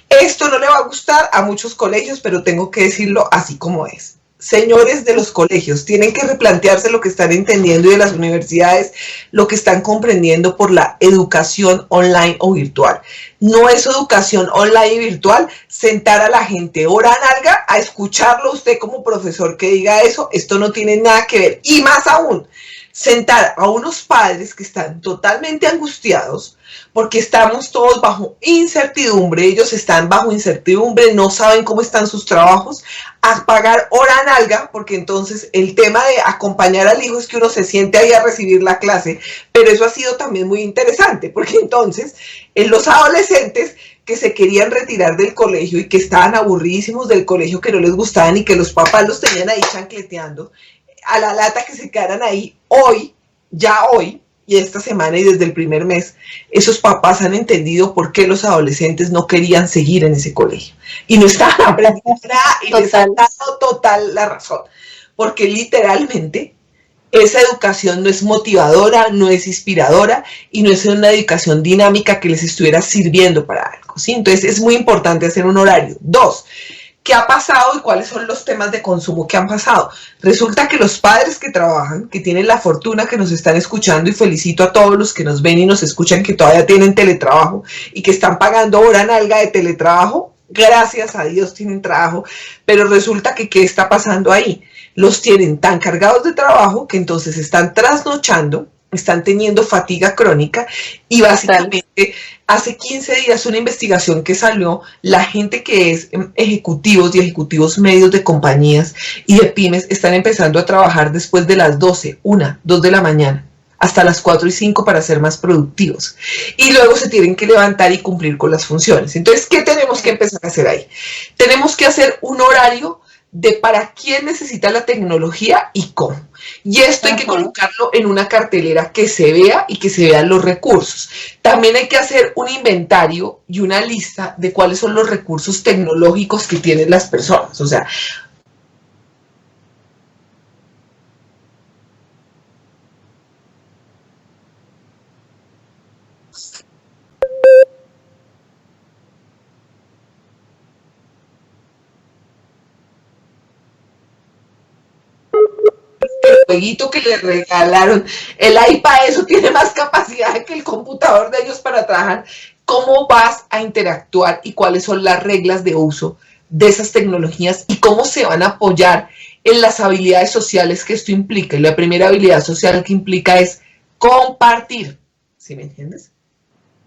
Esto no le va a gustar a muchos colegios, pero tengo que decirlo así como es. Señores de los colegios, tienen que replantearse lo que están entendiendo, y de las universidades lo que están comprendiendo por la educación online o virtual. No es educación online y virtual sentar a la gente hora nalga a escucharlo usted como profesor que diga eso. Esto no tiene nada que ver. Y más aún, sentar a unos padres que están totalmente angustiados porque estamos todos bajo incertidumbre, ellos están bajo incertidumbre, no saben cómo están sus trabajos, a pagar hora nalga, porque entonces el tema de acompañar al hijo es que uno se siente ahí a recibir la clase, pero eso ha sido también muy interesante, porque entonces los adolescentes que se querían retirar del colegio y que estaban aburridísimos del colegio, que no les gustaban y que los papás los tenían ahí chancleteando, a la lata que se quedaran ahí hoy, y esta semana y desde el primer mes, esos papás han entendido por qué los adolescentes no querían seguir en ese colegio. Y no estaban aprendiendo nada y les han dado total la razón. Porque literalmente esa educación no es motivadora, no es inspiradora y no es una educación dinámica que les estuviera sirviendo para algo, ¿sí? Entonces es muy importante hacer un horario. 2. ¿Qué ha pasado y cuáles son los temas de consumo que han pasado? Resulta que los padres que trabajan, que tienen la fortuna que nos están escuchando, y felicito a todos los que nos ven y nos escuchan que todavía tienen teletrabajo y que están pagando hora nalga de teletrabajo, gracias a Dios tienen trabajo, pero resulta que ¿qué está pasando ahí? Los tienen tan cargados de trabajo que entonces están trasnochando, están teniendo fatiga crónica y básicamente hace 15 días una investigación que salió, la gente que es ejecutivos y ejecutivos medios de compañías y de pymes están empezando a trabajar después de las 12, 1, 2 de la mañana hasta las 4 y 5 para ser más productivos y luego se tienen que levantar y cumplir con las funciones. Entonces, ¿qué tenemos que empezar a hacer ahí? Tenemos que hacer un horario de para quién necesita la tecnología y cómo. Y esto hay que colocarlo en una cartelera que se vea y que se vean los recursos. También hay que hacer un inventario y una lista de cuáles son los recursos tecnológicos que tienen las personas. O sea, jueguito que le regalaron, el iPad, eso tiene más capacidad que el computador de ellos para trabajar. ¿Cómo vas a interactuar y cuáles son las reglas de uso de esas tecnologías y cómo se van a apoyar en las habilidades sociales que esto implica? Y la primera habilidad social que implica es compartir, ¿sí me entiendes?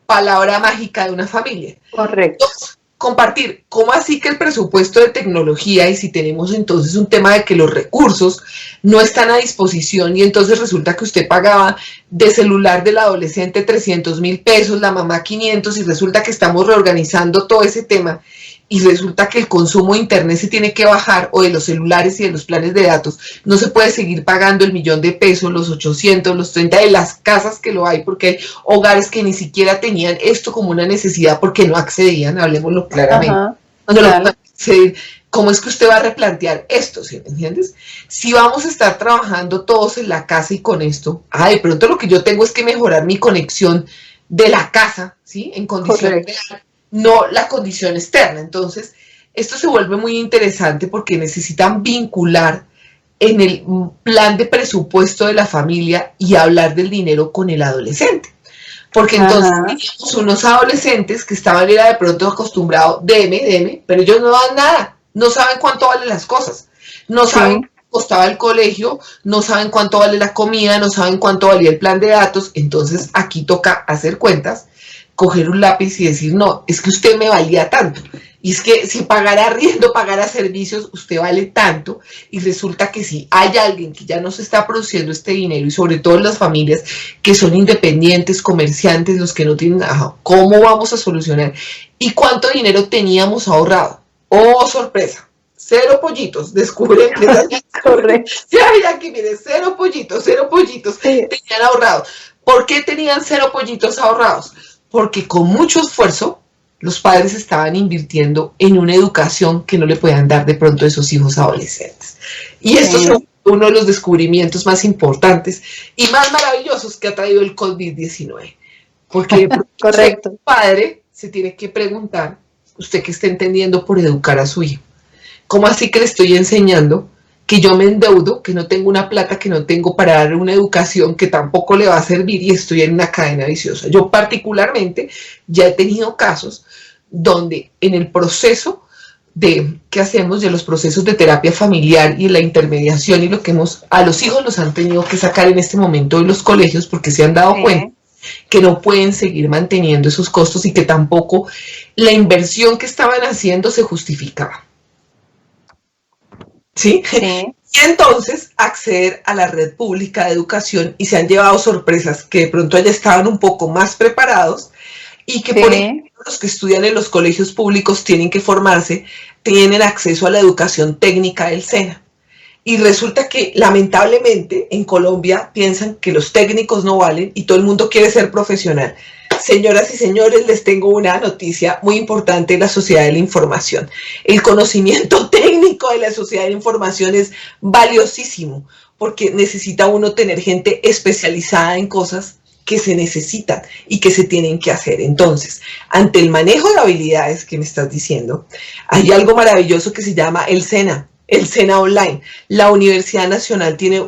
Palabra mágica de una familia. Correcto. Dos, compartir. ¿Cómo así que el presupuesto de tecnología, y si tenemos entonces un tema de que los recursos no están a disposición y entonces resulta que usted pagaba de celular del adolescente 300.000 pesos, la mamá 500, y resulta que estamos reorganizando todo ese tema y resulta que el consumo de internet se tiene que bajar, o de los celulares y de los planes de datos, no se puede seguir pagando el 1.000.000 de pesos, los 800, los 30 de las casas que lo hay, porque hay hogares que ni siquiera tenían esto como una necesidad porque no accedían, hablemoslo claramente. Cuando claro. Lo pueden acceder, ¿cómo es que usted va a replantear esto? ¿Sí me entiendes? Si vamos a estar trabajando todos en la casa y con esto, de pronto lo que yo tengo es que mejorar mi conexión de la casa, ¿sí? En condiciones reales, no la condición externa. Entonces, esto se vuelve muy interesante porque necesitan vincular en el plan de presupuesto de la familia y hablar del dinero con el adolescente. Porque entonces teníamos unos adolescentes que estaban era de pronto acostumbrados, deme, pero ellos no dan nada, no saben cuánto valen las cosas, no saben cuánto costaba el colegio, no saben cuánto vale la comida, no saben cuánto valía el plan de datos. Entonces aquí toca hacer cuentas, coger un lápiz y decir, no, es que usted me valía tanto, y es que si pagara arriendo, pagara servicios, usted vale tanto, y resulta que si hay alguien que ya no se está produciendo este dinero, y sobre todo las familias que son independientes, comerciantes, los que no tienen, ¿cómo vamos a solucionar? ¿Y cuánto dinero teníamos ahorrado? ¡Oh, sorpresa! 0 pollitos, descubren que correcto. Ya, aquí mire, 0 pollitos tenían ahorrados. ¿Por qué tenían 0 pollitos ahorrados? Porque con mucho esfuerzo los padres estaban invirtiendo en una educación que no le podían dar de pronto a esos hijos adolescentes. Y esto es uno de los descubrimientos más importantes y más maravillosos que ha traído el COVID-19. Porque correcto. El padre se tiene que preguntar, usted qué está entendiendo por educar a su hijo. ¿Cómo así que le estoy enseñando que yo me endeudo, que no tengo una plata, que no tengo para darle una educación que tampoco le va a servir y estoy en una cadena viciosa? Yo particularmente ya he tenido casos donde en el proceso de ¿qué hacemos? De los procesos de terapia familiar y la intermediación y lo que a los hijos los han tenido que sacar en este momento de los colegios porque se han dado cuenta que no pueden seguir manteniendo esos costos y que tampoco la inversión que estaban haciendo se justificaba. ¿Sí? Y entonces acceder a la red pública de educación y se han llevado sorpresas que de pronto ya estaban un poco más preparados y que por ejemplo los que estudian en los colegios públicos tienen que formarse, tienen acceso a la educación técnica del SENA. Y resulta que lamentablemente en Colombia piensan que los técnicos no valen y todo el mundo quiere ser profesional. Señoras y señores, les tengo una noticia muy importante de la sociedad de la información. El conocimiento técnico de la sociedad de la información es valiosísimo porque necesita uno tener gente especializada en cosas que se necesitan y que se tienen que hacer. Entonces, ante el manejo de habilidades que me estás diciendo, hay algo maravilloso que se llama el SENA. El SENA Online. La Universidad Nacional tiene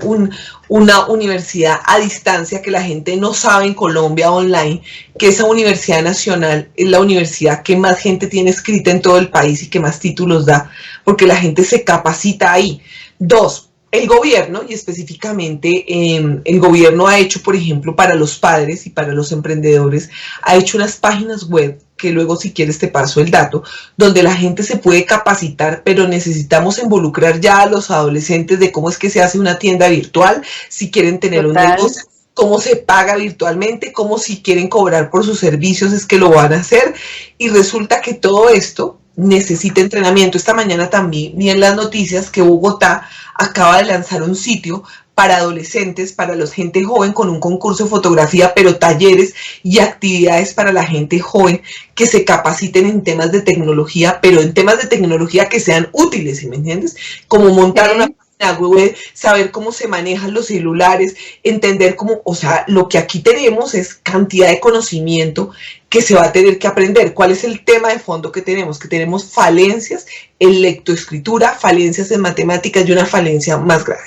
una universidad a distancia que la gente no sabe en Colombia online, que esa Universidad Nacional es la universidad que más gente tiene escrita en todo el país y que más títulos da, porque la gente se capacita ahí. 2, el gobierno, y específicamente el gobierno ha hecho, por ejemplo, para los padres y para los emprendedores, ha hecho unas páginas web que luego si quieres te paso el dato, donde la gente se puede capacitar, pero necesitamos involucrar ya a los adolescentes de cómo es que se hace una tienda virtual, si quieren tener un negocio, cómo se paga virtualmente, cómo si quieren cobrar por sus servicios es que lo van a hacer, y resulta que todo esto necesita entrenamiento. Esta mañana también vi en las noticias que Bogotá acaba de lanzar un sitio para adolescentes, para la gente joven, con un concurso de fotografía, pero talleres y actividades para la gente joven que se capaciten en temas de tecnología, pero en temas de tecnología que sean útiles, ¿sí me entiendes? Como montar una página web, saber cómo se manejan los celulares, entender cómo, o sea, lo que aquí tenemos es cantidad de conocimiento que se va a tener que aprender. ¿Cuál es el tema de fondo que tenemos? Que tenemos falencias en lectoescritura, falencias en matemáticas y una falencia más grave.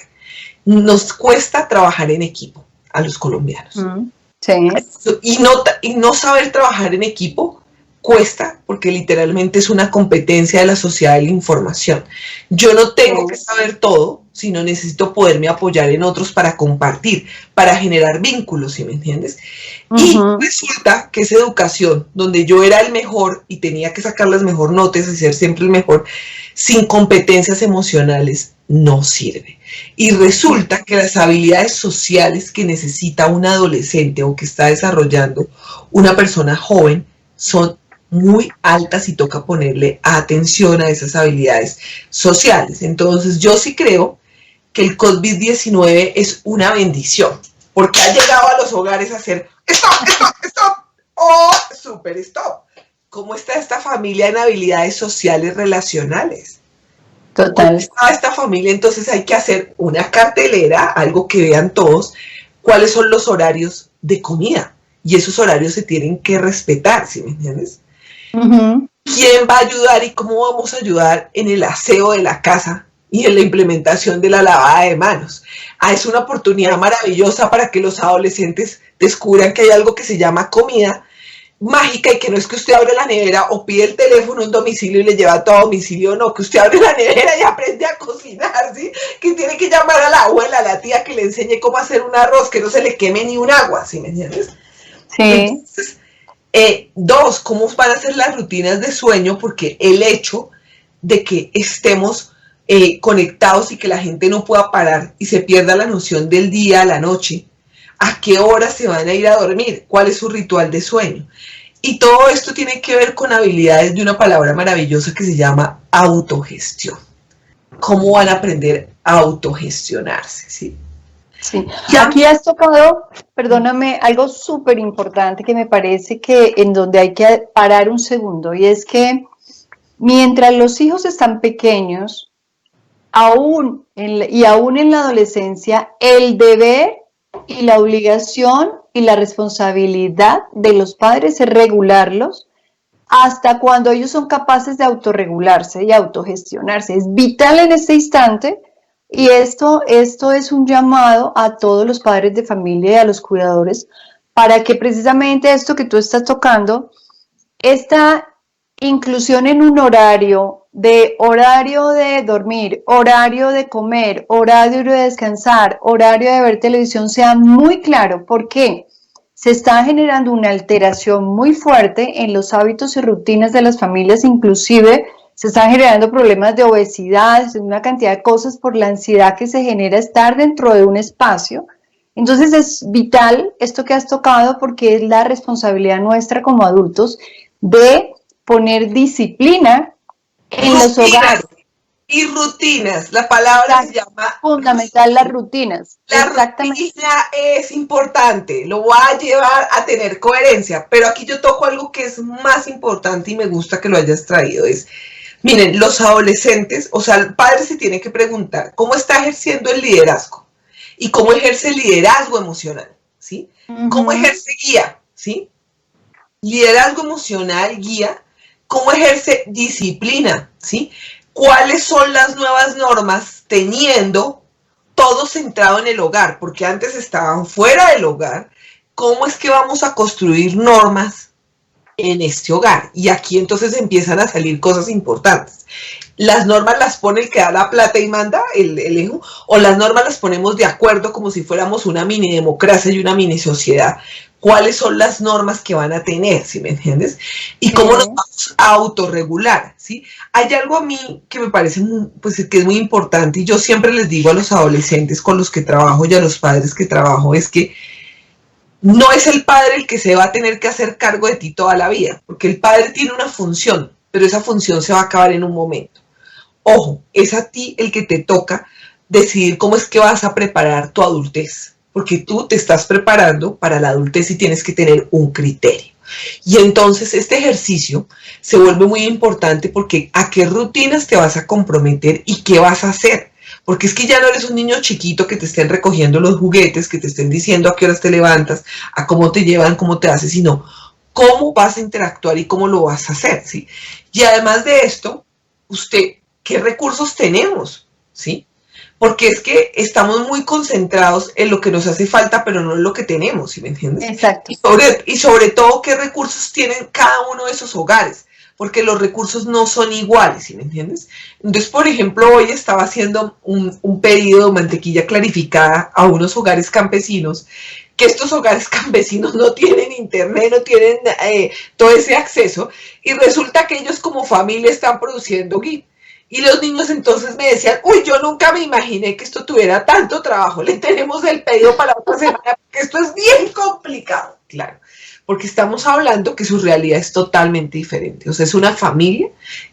Nos cuesta trabajar en equipo a los colombianos. Sí. Y no saber trabajar en equipo cuesta porque literalmente es una competencia de la sociedad de la información. Yo no tengo que saber todo, sino necesito poderme apoyar en otros para compartir, para generar vínculos, ¿sí me entiendes? Y resulta que esa educación, donde yo era el mejor y tenía que sacar las mejores notas y ser siempre el mejor, sin competencias emocionales, no sirve. Y resulta que las habilidades sociales que necesita un adolescente o que está desarrollando una persona joven son muy altas y toca ponerle atención a esas habilidades sociales. Entonces yo sí creo que el COVID-19 es una bendición, porque ha llegado a los hogares a hacer stop, oh, super stop. ¿Cómo está esta familia en habilidades sociales relacionales? Total. A esta familia, entonces hay que hacer una cartelera, algo que vean todos, cuáles son los horarios de comida. Y esos horarios se tienen que respetar, ¿sí me entiendes? ¿Quién va a ayudar y cómo vamos a ayudar en el aseo de la casa y en la implementación de la lavada de manos? Es una oportunidad maravillosa para que los adolescentes descubran que hay algo que se llama comida mágica y que no es que usted abre la nevera o pide el teléfono a un domicilio y le lleva todo a domicilio, no, que usted abre la nevera y aprende a cocinar, ¿sí? Que tiene que llamar a la abuela, a la tía que le enseñe cómo hacer un arroz, que no se le queme ni un agua, ¿sí me entiendes? Sí. Entonces, dos, cómo van a ser las rutinas de sueño, porque el hecho de que estemos conectados y que la gente no pueda parar y se pierda la noción del día a la noche, a qué hora se van a ir a dormir, cuál es su ritual de sueño. Y todo esto tiene que ver con habilidades de una palabra maravillosa que se llama autogestión. ¿Cómo van a aprender a autogestionarse? ¿Sí? Sí. Aquí has tocado, perdóname, algo súper importante que me parece que en donde hay que parar un segundo, y es que mientras los hijos están pequeños, aún en la adolescencia, el deber y la obligación y la responsabilidad de los padres es regularlos hasta cuando ellos son capaces de autorregularse y autogestionarse. Es vital en este instante. Y esto es un llamado a todos los padres de familia y a los cuidadores para que precisamente esto que tú estás tocando, esta inclusión en un horario de dormir, horario de comer, horario de descansar, horario de ver televisión sea muy claro. ¿Por qué? Se está generando una alteración muy fuerte en los hábitos y rutinas de las familias, inclusive se están generando problemas de obesidad, una cantidad de cosas por la ansiedad que se genera estar dentro de un espacio. Entonces es vital esto que has tocado porque es la responsabilidad nuestra como adultos de poner disciplina en los hogares. Y rutinas, la palabra se llama fundamental, las rutinas. La rutina es importante, lo va a llevar a tener coherencia, pero aquí yo toco algo que es más importante y me gusta que lo hayas traído, es, miren, los adolescentes, o sea, el padre se tiene que preguntar cómo está ejerciendo el liderazgo y cómo ejerce el liderazgo emocional, ¿sí? Cómo ejerce guía, ¿sí? Liderazgo emocional, guía, cómo ejerce disciplina, ¿sí? ¿Cuáles son las nuevas normas teniendo todo centrado en el hogar? Porque antes estaban fuera del hogar. ¿Cómo es que vamos a construir normas en este hogar? Y aquí entonces empiezan a salir cosas importantes. Las normas las pone el que da la plata y manda, el hijo, o las normas las ponemos de acuerdo como si fuéramos una mini democracia y una mini sociedad. ¿Cuáles son las normas que van a tener, ¿sí me entiendes? Y cómo nos vamos a autorregular, ¿sí? Hay algo a mí que me parece pues, que es muy importante y yo siempre les digo a los adolescentes con los que trabajo y a los padres que trabajo, es que no es el padre el que se va a tener que hacer cargo de ti toda la vida, porque el padre tiene una función, pero esa función se va a acabar en un momento. Ojo, es a ti el que te toca decidir cómo es que vas a preparar tu adultez, porque tú te estás preparando para la adultez y tienes que tener un criterio. Y entonces este ejercicio se vuelve muy importante porque a qué rutinas te vas a comprometer y qué vas a hacer. Porque es que ya no eres un niño chiquito que te estén recogiendo los juguetes, que te estén diciendo a qué horas te levantas, a cómo te llevan, cómo te haces, sino cómo vas a interactuar y cómo lo vas a hacer, ¿sí? Y además de esto, ¿qué recursos tenemos? ¿Sí? Porque es que estamos muy concentrados en lo que nos hace falta, pero no en lo que tenemos, ¿sí me entiendes? Exacto. Y sobre todo, ¿qué recursos tienen cada uno de esos hogares? Porque los recursos no son iguales, ¿sí me entiendes? Entonces, por ejemplo, hoy estaba haciendo un pedido de mantequilla clarificada a unos hogares campesinos, que estos hogares campesinos no tienen internet, no tienen todo ese acceso, y resulta que ellos como familia están produciendo ghee. Y los niños entonces me decían, uy, yo nunca me imaginé que esto tuviera tanto trabajo, le tenemos el pedido para otra semana, porque esto es bien complicado, claro, porque estamos hablando que su realidad es totalmente diferente. O sea, es una familia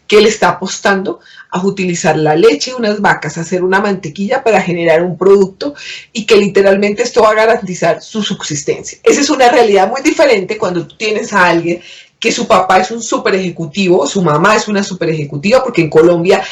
que le está apostando a utilizar la leche de unas vacas, a hacer una mantequilla para generar un producto y que literalmente esto va a garantizar su subsistencia. Esa es una realidad muy diferente cuando tú tienes a alguien que su papá es un super ejecutivo, su mamá es una super ejecutiva, porque en Colombia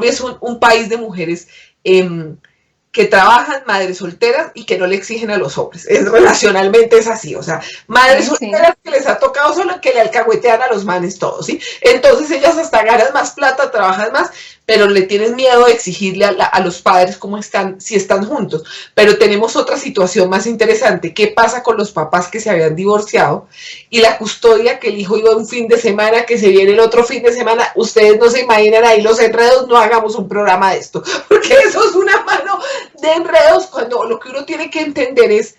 es un país de mujeres que trabajan, madres solteras y que no le exigen a los hombres. Relacionalmente es así, o sea, madres solteras que les ha tocado solo que le alcahuetean a los manes todos, ¿sí? Entonces ellas hasta ganan más plata, trabajan más, pero le tienen miedo de exigirle a los padres cómo están, si están juntos. Pero tenemos otra situación más interesante. ¿Qué pasa con los papás que se habían divorciado y la custodia, que el hijo iba un fin de semana, que se viene el otro fin de semana? Ustedes no se imaginan ahí los enredos. No hagamos un programa de esto, porque eso es una mano de enredos, cuando lo que uno tiene que entender es,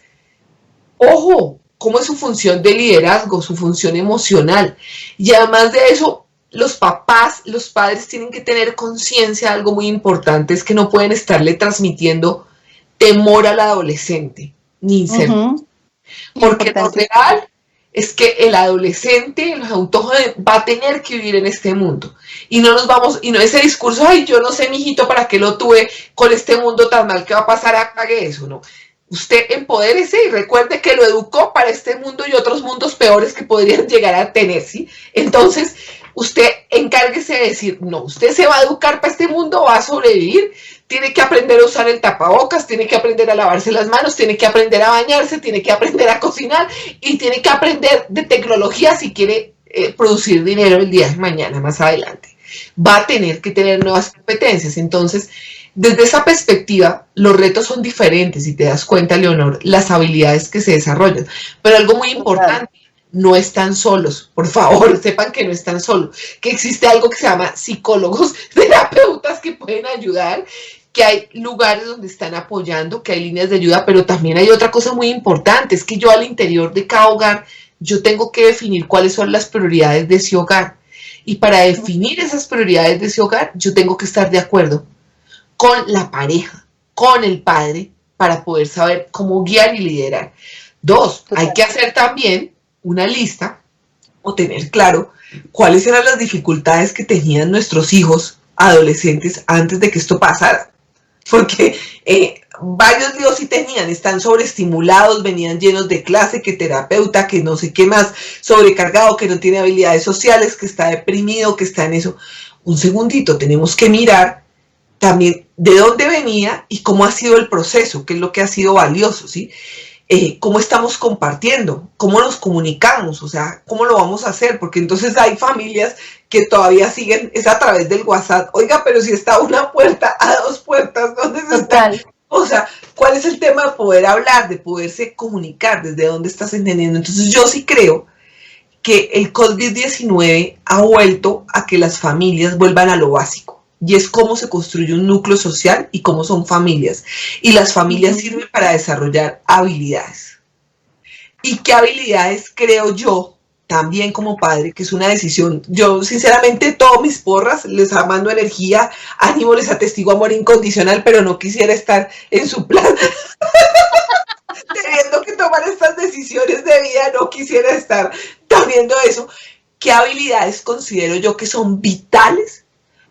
ojo, cómo es su función de liderazgo, su función emocional. Y además de eso, los padres tienen que tener conciencia de algo muy importante, es que no pueden estarle transmitiendo temor al adolescente, ni incertidumbre. Porque lo real es que el adolescente, el adulto joven, va a tener que vivir en este mundo. Y no ese discurso, ay, yo no sé, mijito, para qué lo tuve con este mundo tan mal, ¿qué va a pasar? Haga eso, ¿no? Usted empodérese y recuerde que lo educó para este mundo y otros mundos peores que podrían llegar a tener, ¿sí? Entonces, usted encárguese de decir, no, usted se va a educar para este mundo, va a sobrevivir, tiene que aprender a usar el tapabocas, tiene que aprender a lavarse las manos, tiene que aprender a bañarse, tiene que aprender a cocinar y tiene que aprender de tecnología si quiere producir dinero el día de mañana, más adelante. Va a tener que tener nuevas competencias. Entonces, desde esa perspectiva, los retos son diferentes, si te das cuenta, Leonor, las habilidades que se desarrollan. Pero algo muy importante, no están solos, por favor, sepan que no están solos, que existe algo que se llama psicólogos, terapeutas que pueden ayudar, que hay lugares donde están apoyando, que hay líneas de ayuda, pero también hay otra cosa muy importante, es que yo al interior de cada hogar, yo tengo que definir cuáles son las prioridades de ese hogar. Y para definir esas prioridades de ese hogar, yo tengo que estar de acuerdo con la pareja, con el padre, para poder saber cómo guiar y liderar. Dos, hay que hacer también una lista o tener claro cuáles eran las dificultades que tenían nuestros hijos adolescentes antes de que esto pasara. Porque varios líos sí tenían, están sobreestimulados, venían llenos de clase, que terapeuta, que no sé qué más, sobrecargado, que no tiene habilidades sociales, que está deprimido, que está en eso. Un segundito, tenemos que mirar también de dónde venía y cómo ha sido el proceso, qué es lo que ha sido valioso, ¿sí? Cómo estamos compartiendo, cómo nos comunicamos, o sea, cómo lo vamos a hacer, porque entonces hay familias que todavía siguen, es a través del WhatsApp. Oiga, pero si está a una puerta, a dos puertas, ¿dónde se está? O sea, ¿cuál es el tema de poder hablar, de poderse comunicar, desde dónde estás entendiendo? Entonces yo sí creo que el COVID-19 ha vuelto a que las familias vuelvan a lo básico. Y es cómo se construye un núcleo social y cómo son familias. Y las familias sirven para desarrollar habilidades. ¿Y qué habilidades creo yo, también como padre, que es una decisión? Yo, sinceramente, todos mis porras, les mando energía, ánimo, les atestigo amor incondicional, pero no quisiera estar en su plan. Teniendo que tomar estas decisiones de vida, no quisiera estar teniendo eso. ¿Qué habilidades considero yo que son vitales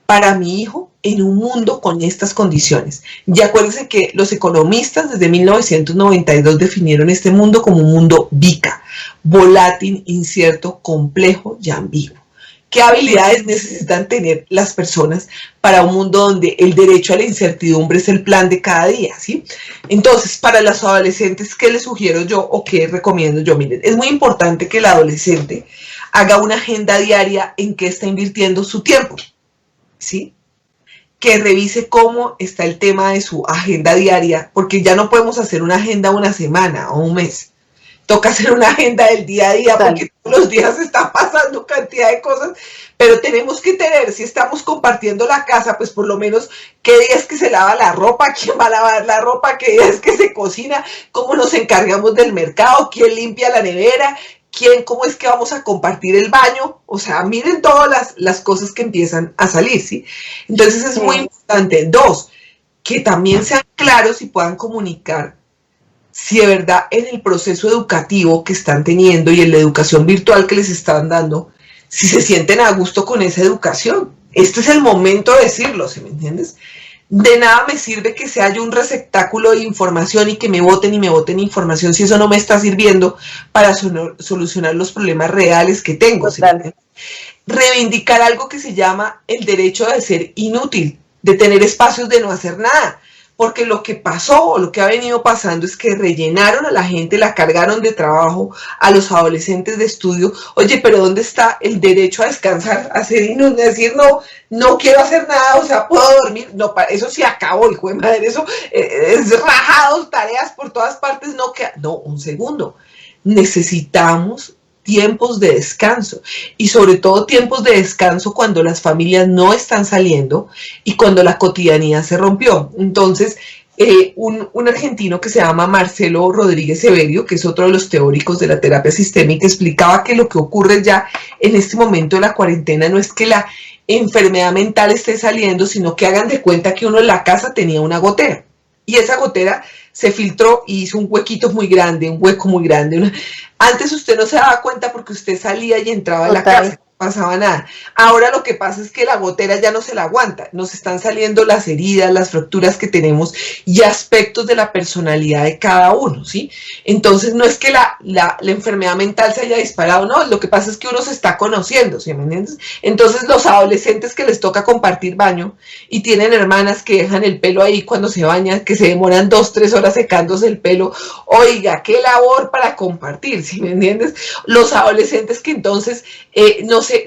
para mi hijo en un mundo con estas condiciones? Y acuérdense que los economistas desde 1992 definieron este mundo como un mundo VICA, volátil, incierto, complejo y ambiguo. ¿Qué habilidades necesitan tener las personas para un mundo donde el derecho a la incertidumbre es el plan de cada día? ¿Sí? Entonces, para los adolescentes, ¿qué les sugiero yo o qué recomiendo yo? Miren, es muy importante que el adolescente haga una agenda diaria en que está invirtiendo su tiempo, ¿sí? Que revise cómo está el tema de su agenda diaria, porque ya no podemos hacer una agenda una semana o un mes. Toca hacer una agenda del día a día porque todos los días están pasando cantidad de cosas, pero tenemos que tener, si estamos compartiendo la casa, pues por lo menos qué día es que se lava la ropa, quién va a lavar la ropa, qué día es que se cocina, cómo nos encargamos del mercado, quién limpia la nevera, cómo es que vamos a compartir el baño. O sea, miren todas las cosas que empiezan a salir, ¿sí? Entonces es muy importante. 2, que también sean claros y puedan comunicar si de verdad en el proceso educativo que están teniendo y en la educación virtual que les están dando, si se sienten a gusto con esa educación. Este es el momento de decirlo, ¿sí me entiendes? De nada me sirve que se haya un receptáculo de información y que me voten información si eso no me está sirviendo para solucionar los problemas reales que tengo. ¿Sí? Reivindicar algo que se llama el derecho de ser inútil, de tener espacios de no hacer nada. Porque lo que pasó o lo que ha venido pasando es que rellenaron a la gente, la cargaron de trabajo a los adolescentes de estudio. Oye, pero ¿dónde está el derecho a descansar, a ser inútil, a decir no quiero hacer nada, o sea, puedo dormir? No, eso se acabó, hijo de madre, eso es rajados, tareas por todas partes, no, un segundo. Necesitamos tiempos de descanso y sobre todo tiempos de descanso cuando las familias no están saliendo y cuando la cotidianidad se rompió. Entonces, un argentino que se llama Marcelo Rodríguez Severio, que es otro de los teóricos de la terapia sistémica, explicaba que lo que ocurre ya en este momento de la cuarentena no es que la enfermedad mental esté saliendo, sino que hagan de cuenta que uno en la casa tenía una gotera y esa gotera se filtró y hizo un huequito muy grande, un hueco muy grande. Antes usted no se daba cuenta porque usted salía y entraba a la casa, no pasaba nada. Ahora lo que pasa es que la gotera ya no se la aguanta, nos están saliendo las heridas, las fracturas que tenemos y aspectos de la personalidad de cada uno, ¿sí? Entonces no es que la enfermedad mental se haya disparado, no, lo que pasa es que uno se está conociendo, ¿sí me entiendes? Entonces los adolescentes que les toca compartir baño y tienen hermanas que dejan el pelo ahí cuando se bañan, que se demoran 2-3 horas secándose el pelo, oiga, qué labor para compartir, ¿sí me entiendes? Los adolescentes que entonces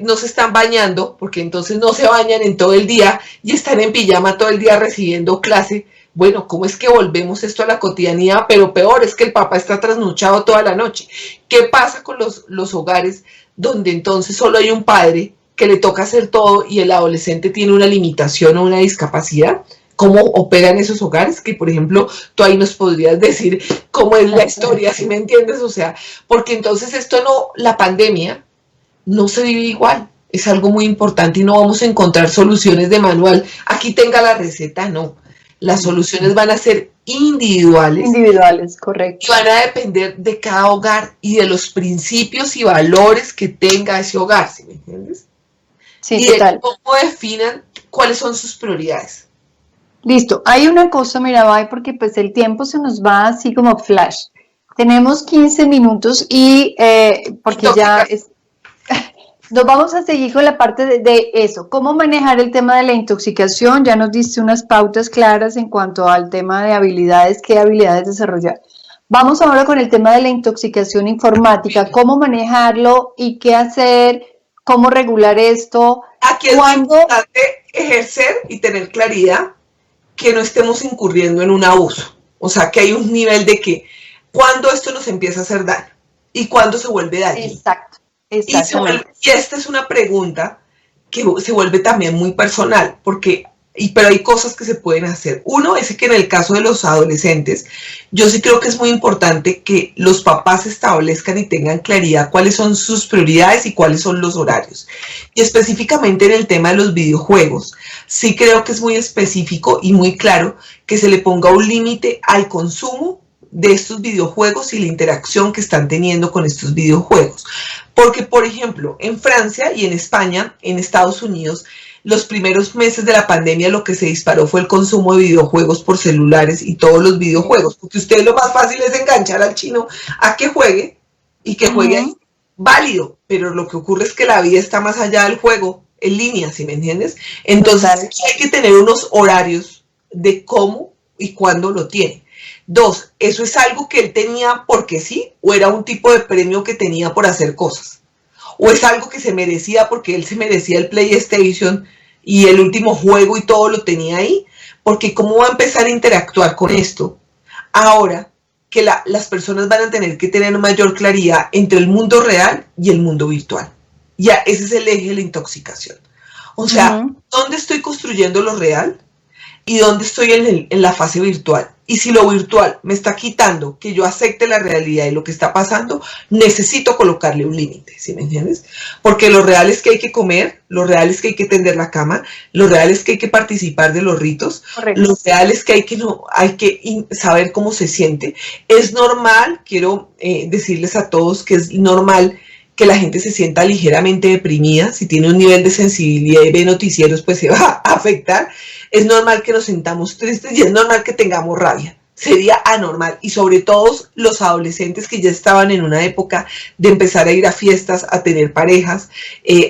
no se están bañando, porque entonces no se bañan en todo el día y están en pijama todo el día recibiendo clase. Bueno, ¿cómo es que volvemos esto a la cotidianidad? Pero peor es que el papá está trasnochado toda la noche. ¿Qué pasa con los hogares donde entonces solo hay un padre que le toca hacer todo y el adolescente tiene una limitación o una discapacidad? ¿Cómo operan esos hogares? Que, por ejemplo, tú ahí nos podrías decir cómo es la historia, ¿sí me entiendes? O sea, porque entonces la pandemia no se vive igual. Es algo muy importante y no vamos a encontrar soluciones de manual. Aquí tenga la receta, no. Las soluciones van a ser individuales. Individuales, correcto. Y van a depender de cada hogar y de los principios y valores que tenga ese hogar, ¿sí me entiendes? Sí, y total. de cómo definan cuáles son sus prioridades. Listo, hay una cosa, Mirabai, porque pues el tiempo se nos va así como flash. Tenemos 15 minutos y porque ya nos vamos a seguir con la parte de eso, cómo manejar el tema de la intoxicación. Ya nos diste unas pautas claras en cuanto al tema de habilidades, qué habilidades desarrollar. Vamos ahora con el tema de la intoxicación informática, cómo manejarlo y qué hacer, cómo regular esto. Aquí es muy importante ejercer y tener claridad que no estemos incurriendo en un abuso. O sea, que hay un nivel de que cuando esto nos empieza a hacer daño y cuando se vuelve daño. Exacto. Y esta es una pregunta que se vuelve también muy personal, pero hay cosas que se pueden hacer. Uno es que en el caso de los adolescentes, yo sí creo que es muy importante que los papás establezcan y tengan claridad cuáles son sus prioridades y cuáles son los horarios. Y específicamente en el tema de los videojuegos, sí creo que es muy específico y muy claro que se le ponga un límite al consumo de estos videojuegos y la interacción que están teniendo con estos videojuegos. Porque, por ejemplo, en Francia y en España, en Estados Unidos, los primeros meses de la pandemia lo que se disparó fue el consumo de videojuegos por celulares y todos los videojuegos, porque usted lo más fácil es enganchar al chino a que juegue y que juegue ahí, válido, pero lo que ocurre es que la vida está más allá del juego en línea, ¿sí me entiendes? Entonces hay que tener unos horarios de cómo y cuándo lo tiene. 2, ¿eso es algo que él tenía porque sí o era un tipo de premio que tenía por hacer cosas? ¿O es algo que se merecía porque él se merecía el PlayStation y el último juego y todo lo tenía ahí? Porque ¿cómo va a empezar a interactuar con esto ahora que las personas van a tener que tener mayor claridad entre el mundo real y el mundo virtual? Ya, ese es el eje de la intoxicación. O sea, ¿dónde estoy construyendo lo real y dónde estoy en la fase virtual? Y si lo virtual me está quitando que yo acepte la realidad y lo que está pasando, necesito colocarle un límite, ¿sí me entiendes? Porque lo real es que hay que comer, lo real es que hay que tender la cama, lo real es que hay que participar de los ritos, lo real es que hay que saber cómo se siente. Es normal, quiero decirles a todos que es normal que la gente se sienta ligeramente deprimida, si tiene un nivel de sensibilidad y ve noticieros, pues se va a afectar. Es normal que nos sintamos tristes y es normal que tengamos rabia. Sería anormal, y sobre todo los adolescentes que ya estaban en una época de empezar a ir a fiestas, a tener parejas,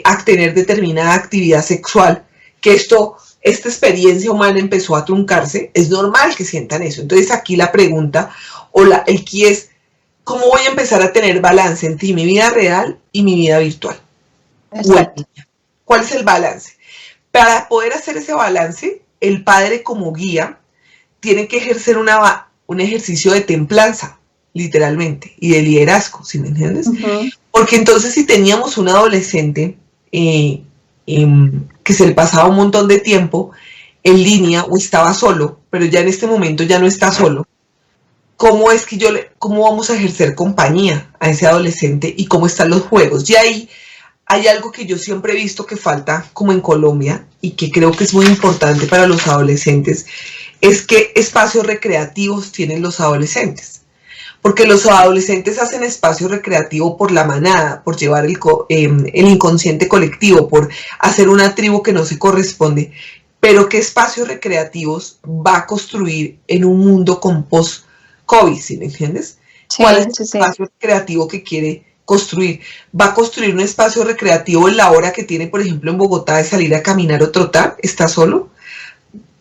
a tener determinada actividad sexual, que esta experiencia humana empezó a truncarse, es normal que sientan eso. Entonces aquí la pregunta o el key es, ¿cómo voy a empezar a tener balance entre mi vida real y mi vida virtual? ¿Cuál es el balance? Para poder hacer ese balance, el padre como guía tiene que ejercer un ejercicio de templanza, literalmente, y de liderazgo, ¿sí me entiendes? Porque entonces si teníamos un adolescente que se le pasaba un montón de tiempo en línea o estaba solo, pero ya en este momento ya no está solo, ¿cómo vamos a ejercer compañía a ese adolescente y cómo están los juegos? Y ahí hay algo que yo siempre he visto que falta como en Colombia y que creo que es muy importante para los adolescentes, es qué espacios recreativos tienen los adolescentes. Porque los adolescentes hacen espacio recreativo por la manada, por llevar el inconsciente colectivo, por hacer una tribu que no se corresponde. Pero ¿qué espacios recreativos va a construir en un mundo con post-COVID, ¿sí me entiendes? Sí, ¿cuál es el espacio recreativo que quiere construir? ¿Va a construir un espacio recreativo en la hora que tiene, por ejemplo, en Bogotá de salir a caminar o trotar? ¿Está solo?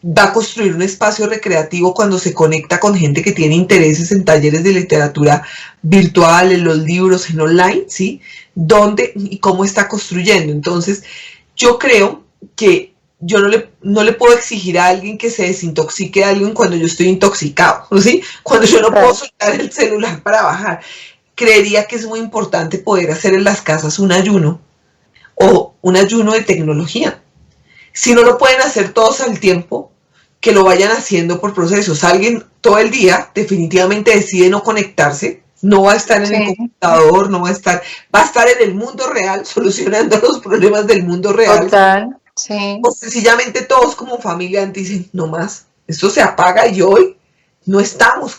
¿Va a construir un espacio recreativo cuando se conecta con gente que tiene intereses en talleres de literatura virtual, en los libros, en online? ¿Sí? ¿Dónde y cómo está construyendo? Entonces, yo creo que yo no le puedo exigir a alguien que se desintoxique de alguien cuando yo estoy intoxicado, ¿sí? Cuando yo no puedo soltar el celular para bajar. Creería que es muy importante poder hacer en las casas un ayuno o un ayuno de tecnología. Si no lo pueden hacer todos al tiempo, que lo vayan haciendo por procesos. Alguien todo el día definitivamente decide no conectarse, no va a estar en el computador, va a estar en el mundo real solucionando los problemas del mundo real. Total, sí. O sencillamente todos como familia dicen, no más, esto se apaga y hoy no estamos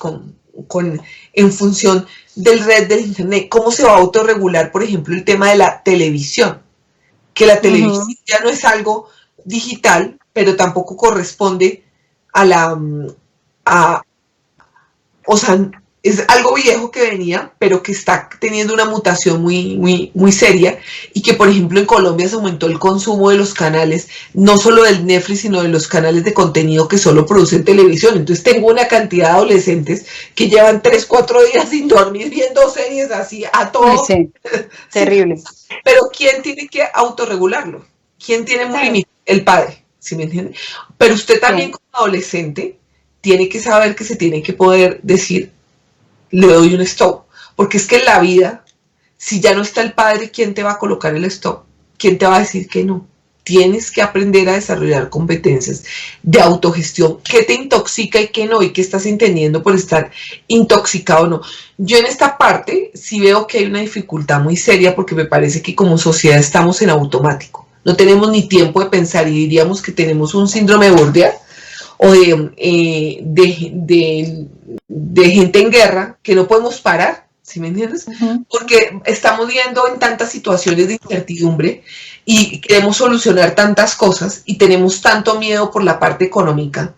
en función del red del internet. ¿Cómo se va a autorregular, por ejemplo, el tema de la televisión? Que la televisión ya no es algo digital, pero tampoco corresponde o sea, es algo viejo que venía, pero que está teniendo una mutación muy seria, y que, por ejemplo, en Colombia se aumentó el consumo de los canales, no solo del Netflix, sino de los canales de contenido que solo producen televisión. Entonces tengo una cantidad de adolescentes que llevan 3-4 días sin dormir viendo series así a todo. Sí, terrible. Pero ¿quién tiene que autorregularlo? ¿Quién tiene muy limitado? El padre, ¿sí me entiende? Pero usted también como adolescente tiene que saber que se tiene que poder decir, le doy un stop, porque es que en la vida, si ya no está el padre, ¿quién te va a colocar el stop? ¿Quién te va a decir que no? Tienes que aprender a desarrollar competencias de autogestión. ¿Qué te intoxica y qué no? ¿Y qué estás entendiendo por estar intoxicado o no? Yo en esta parte sí veo que hay una dificultad muy seria, porque me parece que como sociedad estamos en automático. No tenemos ni tiempo de pensar y diríamos que tenemos un síndrome de Bordeaux o de gente en guerra que no podemos parar, ¿Sí me entiendes? Ujú. Porque estamos viendo en tantas situaciones de incertidumbre y queremos solucionar tantas cosas y tenemos tanto miedo por la parte económica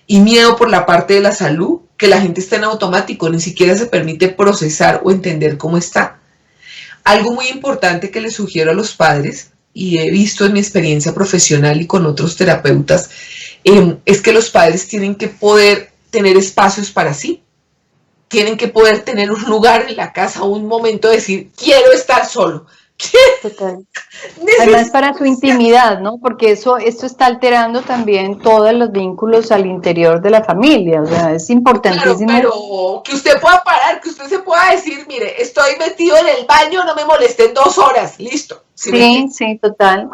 y miedo por la parte de la salud que la gente está en automático, ni siquiera se permite procesar o entender cómo está. Algo muy importante que les sugiero a los padres, y he visto en mi experiencia profesional y con otros terapeutas, es que los padres tienen que poder tener espacios para sí. Tienen que poder tener un lugar en la casa, un momento de decir, quiero estar solo. Total. Además para su intimidad, ¿no? Porque esto está alterando también todos los vínculos al interior de la familia, o sea, es Claro, importantísimo. pero que usted pueda parar, que usted se pueda decir, mire, estoy metido en el baño, no me molesten 2 horas, listo. Sí, total.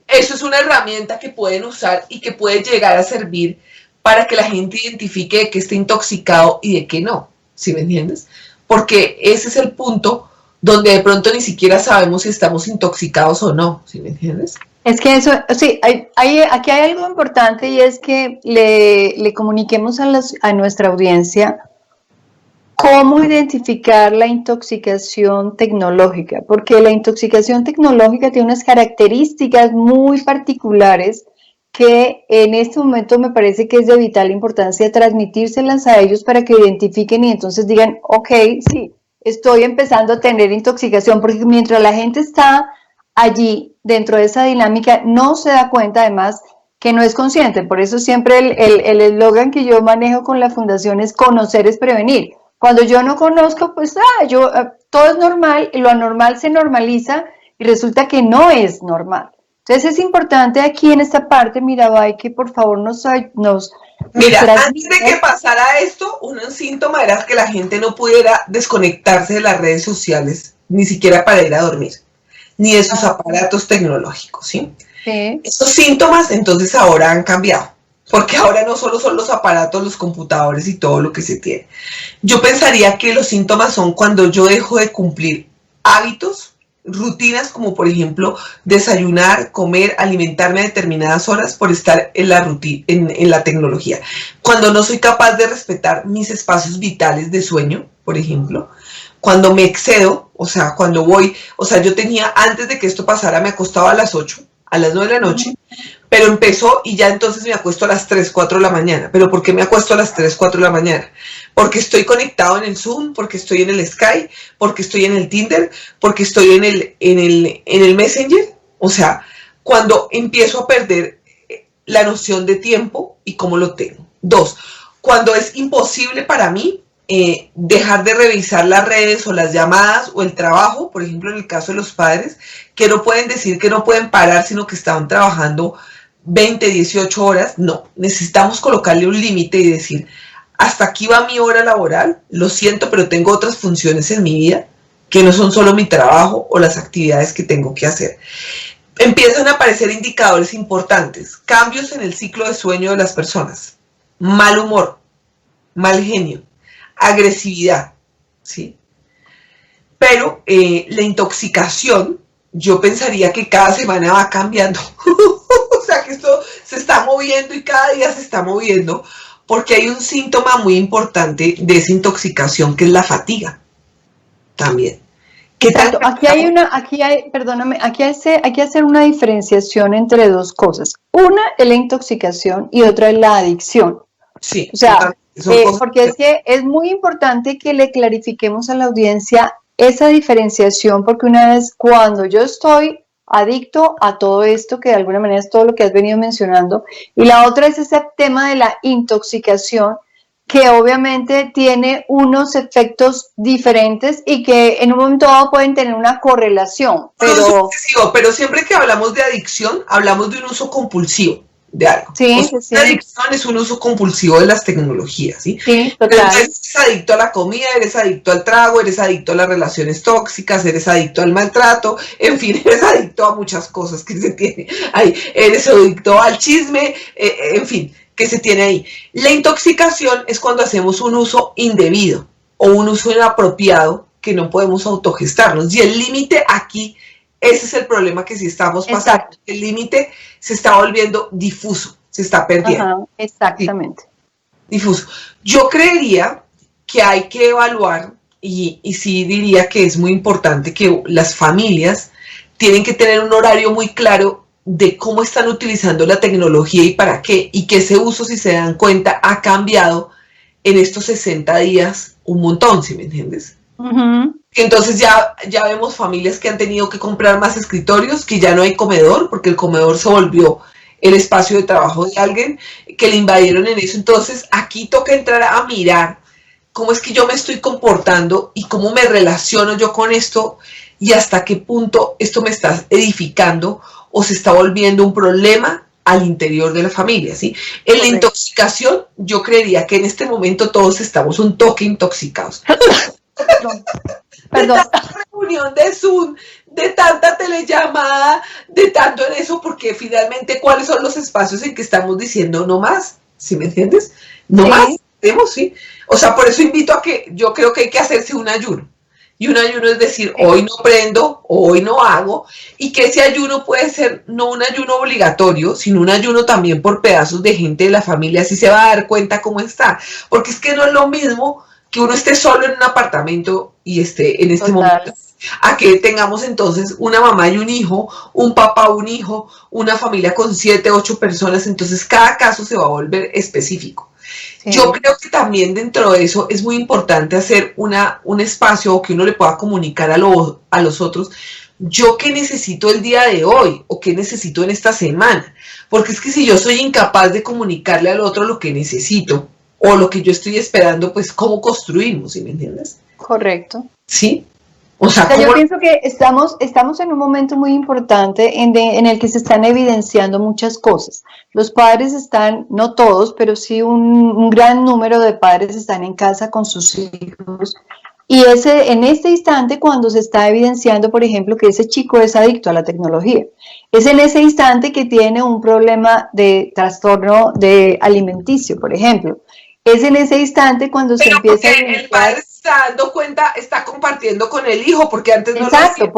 Eso es una herramienta que pueden usar y que puede llegar a servir para que la gente identifique de qué está intoxicado y de qué no, ¿sí me entiendes? Porque ese es el punto donde de pronto ni siquiera sabemos si estamos intoxicados o no, ¿sí me entiendes? Es que eso, sí, aquí hay algo importante y es que le comuniquemos a nuestra audiencia cómo identificar la intoxicación tecnológica, porque la intoxicación tecnológica tiene unas características muy particulares que en este momento me parece que es de vital importancia transmitírselas a ellos para que identifiquen y entonces digan, ok, sí, estoy empezando a tener intoxicación, porque mientras la gente está allí dentro de esa dinámica no se da cuenta además que no es consciente. Por eso siempre el eslogan que yo manejo con la fundación es conocer es prevenir. Cuando yo no conozco, pues todo es normal y lo anormal se normaliza y resulta que no es normal. Entonces es importante aquí en esta parte, Mirabai, que por favor Mira, antes de que pasara esto, un síntoma era que la gente no pudiera desconectarse de las redes sociales, ni siquiera para ir a dormir, ni de sus aparatos tecnológicos, ¿sí? Sí. Esos síntomas entonces ahora han cambiado, porque ahora no solo son los aparatos, los computadores y todo lo que se tiene. Yo pensaría que los síntomas son cuando yo dejo de cumplir hábitos, rutinas como por ejemplo desayunar, comer, alimentarme a determinadas horas por estar en la rutina, en la tecnología. Cuando no soy capaz de respetar mis espacios vitales de sueño, por ejemplo. Cuando me excedo, o sea, cuando voy, o sea, yo tenía, antes de que esto pasara, me acostaba a las 8, a las 9 de la noche, pero empezó y ya entonces me acuesto a las 3, 4 de la mañana. ¿Pero por qué me acuesto a las 3, 4 de la mañana? Porque estoy conectado en el Zoom, porque estoy en el Skype, porque estoy en el Tinder, porque estoy en el Messenger. O sea, cuando empiezo a perder la noción de tiempo y cómo lo tengo. 2, cuando es imposible para mí dejar de revisar las redes o las llamadas o el trabajo, por ejemplo en el caso de los padres, que no pueden decir que no pueden parar, sino que estaban trabajando 20, 18 horas. No, necesitamos colocarle un límite y decir, hasta aquí va mi hora laboral, lo siento, pero tengo otras funciones en mi vida que no son solo mi trabajo o las actividades que tengo que hacer. Empiezan a aparecer indicadores importantes, cambios en el ciclo de sueño de las personas, mal humor, mal genio, agresividad, ¿sí? Pero la intoxicación, yo pensaría que cada semana va cambiando. O sea, que esto se está moviendo y cada día se está moviendo, porque hay un síntoma muy importante de esa intoxicación, que es la fatiga, también. Exacto. Aquí hay que hacer una diferenciación entre dos cosas. Una es la intoxicación y otra es la adicción. Sí. O sea, porque es que es muy importante que le clarifiquemos a la audiencia esa diferenciación, porque una vez cuando yo estoy adicto a todo esto, que de alguna manera es todo lo que has venido mencionando, y la otra es ese tema de la intoxicación, que obviamente tiene unos efectos diferentes y que en un momento dado pueden tener una correlación. Pero siempre que hablamos de adicción, hablamos de un uso compulsivo de algo. Sí, o sea, sí. La adicción es un uso compulsivo de las tecnologías, ¿sí? Sí, total. Entonces, eres adicto a la comida, eres adicto al trago, eres adicto a las relaciones tóxicas, eres adicto al maltrato, en fin, eres adicto a muchas cosas que se tiene ahí. Eres adicto al chisme, en fin, que se tiene ahí. La intoxicación es cuando hacemos un uso indebido o un uso inapropiado que no podemos autogestarnos. Y el límite aquí, ese es el problema que sí estamos pasando. Exacto. El límite se está volviendo difuso, se está perdiendo. Ajá, exactamente. Sí, difuso. Yo creería que hay que evaluar y sí diría que es muy importante que las familias tienen que tener un horario muy claro de cómo están utilizando la tecnología y para qué, y que ese uso, si se dan cuenta, ha cambiado en estos 60 días un montón, ¿sí me entiendes? Entonces ya vemos familias que han tenido que comprar más escritorios, que ya no hay comedor, porque el comedor se volvió el espacio de trabajo de alguien, que le invadieron en eso. Entonces aquí toca entrar a mirar cómo es que yo me estoy comportando y cómo me relaciono yo con esto y hasta qué punto esto me está edificando o se está volviendo un problema al interior de la familia, ¿sí? En la intoxicación, yo creería que en este momento todos estamos un toque intoxicados. Perdón. De tanta reunión de Zoom, de tanta telellamada, de tanto en eso, porque finalmente, ¿cuáles son los espacios en que estamos diciendo no más? ¿Sí me entiendes? No más, ¿sí? O sea, por eso invito a que yo creo que hay que hacerse un ayuno. Y un ayuno es decir, hoy no prendo, hoy no hago, y que ese ayuno puede ser no un ayuno obligatorio, sino un ayuno también por pedazos de gente de la familia, así se va a dar cuenta cómo está. Porque es que no es lo mismo que uno esté solo en un apartamento y esté en este momento, a que tengamos entonces una mamá y un hijo, un papá, un hijo, una familia con 7, 8 personas, entonces cada caso se va a volver específico. Sí. Yo creo que también dentro de eso es muy importante hacer un espacio que uno le pueda comunicar a los otros, yo qué necesito el día de hoy o qué necesito en esta semana, porque es que si yo soy incapaz de comunicarle al otro lo que necesito o lo que yo estoy esperando, pues ¿cómo construimos? ¿Sí me entiendes? Correcto. Sí. O sea, yo pienso que estamos en un momento muy importante en el que se están evidenciando muchas cosas. Los padres están, no todos, pero sí un gran número de padres están en casa con sus hijos. Y en este instante, cuando se está evidenciando, por ejemplo, que ese chico es adicto a la tecnología, es en ese instante que tiene un problema de trastorno de alimenticio, por ejemplo. Es en ese instante cuando se empieza a evidenciar. El padre se está dando cuenta, está compartiendo con el hijo, porque antes no Exacto, lo hacía.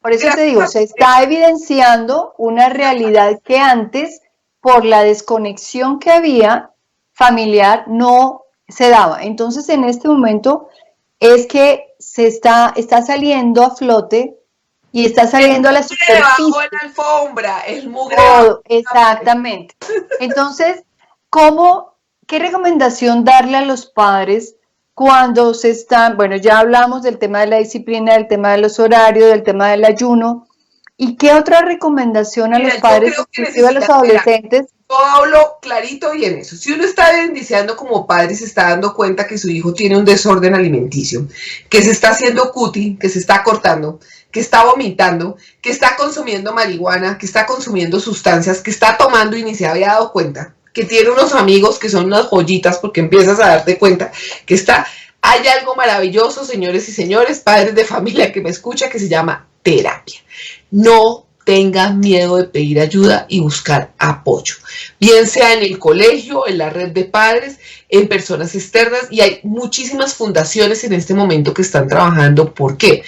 por eso te digo, se está evidenciando una realidad que antes, por la desconexión que había familiar, no se daba. Entonces, en este momento es que se está saliendo a flote y está saliendo a la superficie. Debajo en la alfombra, el mugre. Exactamente. Entonces, ¿qué recomendación darle a los padres cuando se están, bueno, ya hablamos del tema de la disciplina, del tema de los horarios, del tema del ayuno, ¿y qué otra recomendación a los padres, inclusive a los adolescentes? Yo hablo clarito y en eso. Si uno está evidenciando como padre, se está dando cuenta que su hijo tiene un desorden alimenticio, que se está haciendo cuti, que se está cortando, que está vomitando, que está consumiendo marihuana, que está consumiendo sustancias, que está tomando y ni se había dado cuenta, que tiene unos amigos que son unas joyitas porque empiezas a darte cuenta que hay algo maravilloso, señores y señores, padres de familia que me escucha, que se llama terapia. No tengan miedo de pedir ayuda y buscar apoyo, bien sea en el colegio, en la red de padres, en personas externas, y hay muchísimas fundaciones en este momento que están trabajando. ¿Por qué?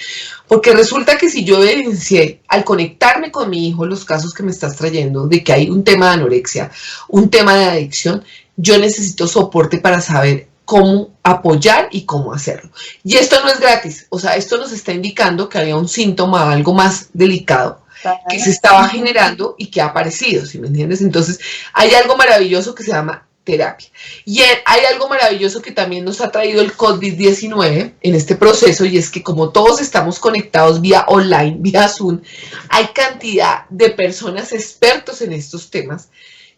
Porque resulta que si yo evidencié al conectarme con mi hijo los casos que me estás trayendo, de que hay un tema de anorexia, un tema de adicción, yo necesito soporte para saber cómo apoyar y cómo hacerlo. Y esto no es gratis, o sea, esto nos está indicando que había un síntoma, algo más delicado, que se estaba generando y que ha aparecido, ¿sí me entiendes? Entonces, hay algo maravilloso que se llama terapia. Y hay algo maravilloso que también nos ha traído el COVID-19 en este proceso, y es que como todos estamos conectados vía online, vía Zoom, hay cantidad de personas expertos en estos temas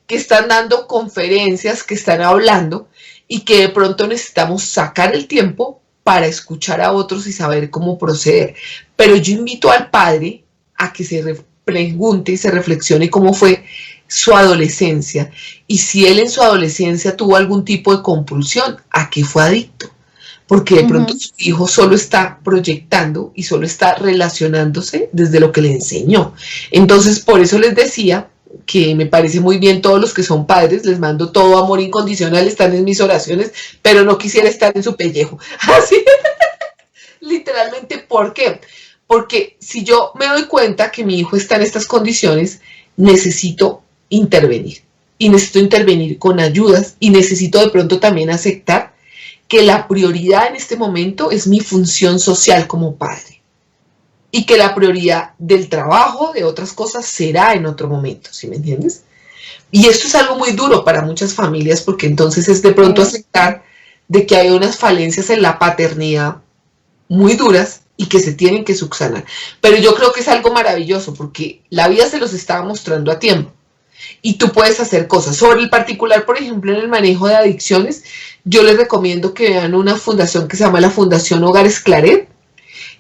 que están dando conferencias, que están hablando, y que de pronto necesitamos sacar el tiempo para escuchar a otros y saber cómo proceder. Pero yo invito al padre a que se pregunte y se reflexione cómo fue su adolescencia, y si él en su adolescencia tuvo algún tipo de compulsión, a qué fue adicto, porque de pronto su hijo solo está proyectando y solo está relacionándose desde lo que le enseñó. Entonces, por eso les decía que me parece muy bien, todos los que son padres, les mando todo amor incondicional, están en mis oraciones, pero no quisiera estar en su pellejo. Así, literalmente, ¿por qué? Porque si yo me doy cuenta que mi hijo está en estas condiciones, necesito intervenir. Y necesito intervenir con ayudas, y necesito de pronto también aceptar que la prioridad en este momento es mi función social como padre y que la prioridad del trabajo, de otras cosas, será en otro momento, ¿sí me entiendes? Y esto es algo muy duro para muchas familias porque entonces es de pronto aceptar de que hay unas falencias en la paternidad muy duras y que se tienen que subsanar. Pero yo creo que es algo maravilloso porque la vida se los estaba mostrando a tiempo y tú puedes hacer cosas. Sobre el particular, por ejemplo, en el manejo de adicciones, yo les recomiendo que vean una fundación que se llama la Fundación Hogares Claret.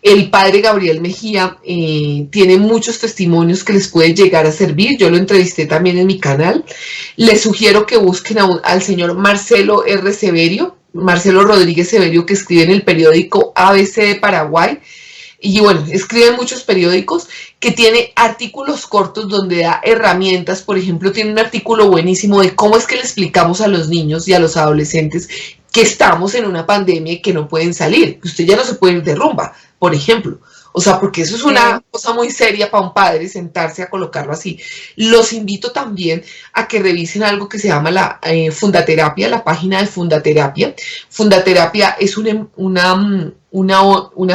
El padre Gabriel Mejía tiene muchos testimonios que les puede llegar a servir. Yo lo entrevisté también en mi canal. Les sugiero que busquen al señor Marcelo R. Severio, Marcelo Rodríguez Severio, que escribe en el periódico ABC de Paraguay. Y bueno, escribe en muchos periódicos, que tiene artículos cortos donde da herramientas. Por ejemplo, tiene un artículo buenísimo de cómo es que le explicamos a los niños y a los adolescentes que estamos en una pandemia y que no pueden salir, que usted ya no se puede ir de rumba, por ejemplo. O sea, porque eso es una cosa muy seria para un padre, sentarse a colocarlo así. Los invito también a que revisen algo que se llama la Fundaterapia, la página de Fundaterapia. Fundaterapia es una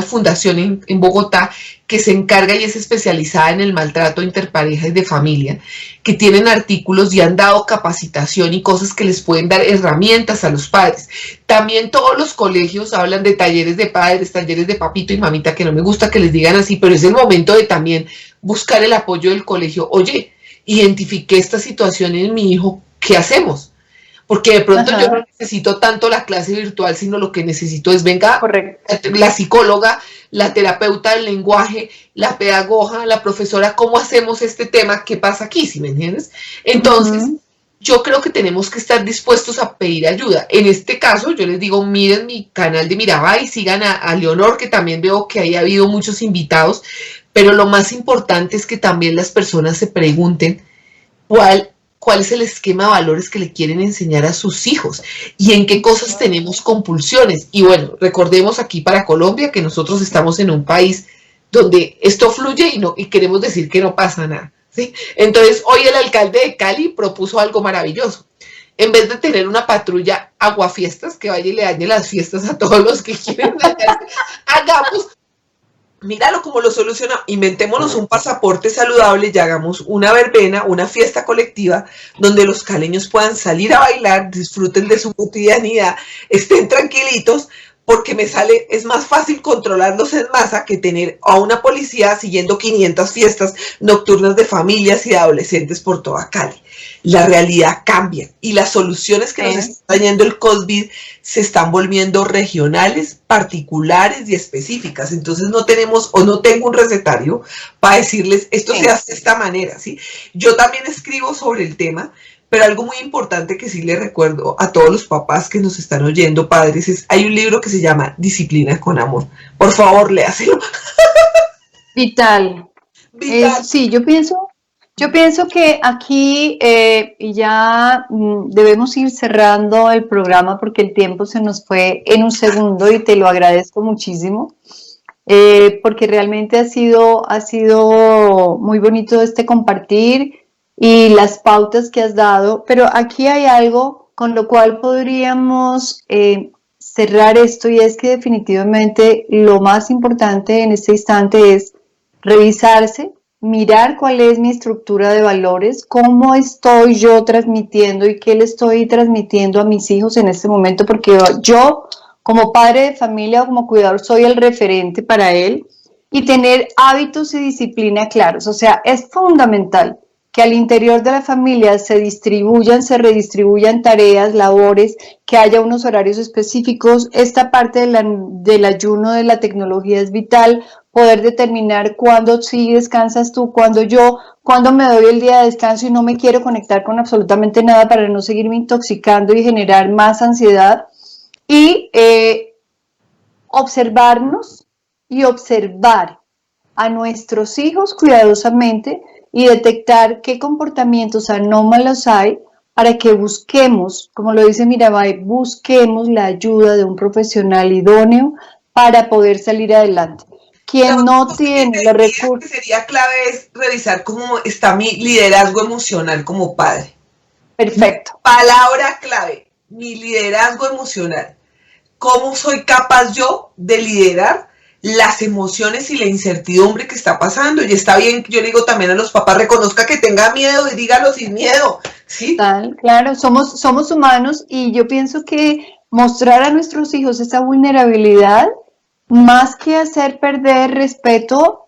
fundación en Bogotá que se encarga y es especializada en el maltrato interpareja y de familia, que tienen artículos y han dado capacitación y cosas que les pueden dar herramientas a los padres. También todos los colegios hablan de talleres de padres, talleres de papito y mamita, que no me gusta que les digan así, pero es el momento de también buscar el apoyo del colegio. Oye, identifiqué esta situación en mi hijo, ¿qué hacemos? Porque de pronto yo no necesito tanto la clase virtual, sino lo que necesito es, venga, la psicóloga, la terapeuta del lenguaje, la pedagoga, la profesora, ¿cómo hacemos este tema? ¿Qué pasa aquí? ¿Sí me entiendes? Entonces, yo creo que tenemos que estar dispuestos a pedir ayuda. En este caso, yo les digo, miren mi canal de Mirabay, sigan a Leonor, que también veo que ahí ha habido muchos invitados, pero lo más importante es que también las personas se pregunten cuál es el esquema de valores que le quieren enseñar a sus hijos y en qué cosas tenemos compulsiones. Y bueno, recordemos aquí para Colombia que nosotros estamos en un país donde esto fluye y queremos decir que no pasa nada, ¿sí? Entonces, hoy el alcalde de Cali propuso algo maravilloso. En vez de tener una patrulla aguafiestas que vaya y le dañe las fiestas a todos los que quieren dañar, hagamos, míralo cómo lo soluciona, inventémonos un pasaporte saludable y hagamos una verbena, una fiesta colectiva donde los caleños puedan salir a bailar, disfruten de su cotidianidad, estén tranquilitos, porque es más fácil controlarlos en masa que tener a una policía siguiendo 500 fiestas nocturnas de familias y de adolescentes por toda Cali. La realidad cambia y las soluciones que nos está trayendo el COVID se están volviendo regionales, particulares y específicas. Entonces no tenemos o no tengo un recetario para decirles esto se hace de esta manera, ¿sí? Yo también escribo sobre el tema, pero algo muy importante que sí le recuerdo a todos los papás que nos están oyendo, padres, hay un libro que se llama Disciplina con Amor. Por favor, léaselo. Vital. Sí, yo pienso que aquí y ya debemos ir cerrando el programa porque el tiempo se nos fue en un segundo y te lo agradezco muchísimo. Porque realmente ha sido muy bonito este compartir y las pautas que has dado, pero aquí hay algo con lo cual podríamos cerrar esto, y es que definitivamente lo más importante en este instante es revisarse, mirar cuál es mi estructura de valores, cómo estoy yo transmitiendo y qué le estoy transmitiendo a mis hijos en este momento, porque yo como padre de familia o como cuidador soy el referente para él, y tener hábitos y disciplina claros. O sea, es fundamental que al interior de la familia se redistribuyan tareas, labores, que haya unos horarios específicos. Esta parte del ayuno de la tecnología es vital, poder determinar cuándo sí descansas tú, cuándo me doy el día de descanso y no me quiero conectar con absolutamente nada para no seguirme intoxicando y generar más ansiedad. Y observarnos y observar a nuestros hijos cuidadosamente y detectar qué comportamientos anómalos hay para que busquemos, como lo dice Mirabay, busquemos la ayuda de un profesional idóneo para poder salir adelante. Quien no tiene los recursos... Lo que sería clave es revisar cómo está mi liderazgo emocional como padre. Perfecto. Palabra clave, mi liderazgo emocional. ¿cómo soy capaz yo de liderar las emociones y la incertidumbre que está pasando? Y está bien, yo le digo también a los papás, reconozca que tenga miedo y dígalo sin miedo, ¿sí? Claro, somos humanos y yo pienso que mostrar a nuestros hijos esa vulnerabilidad, más que hacer perder respeto,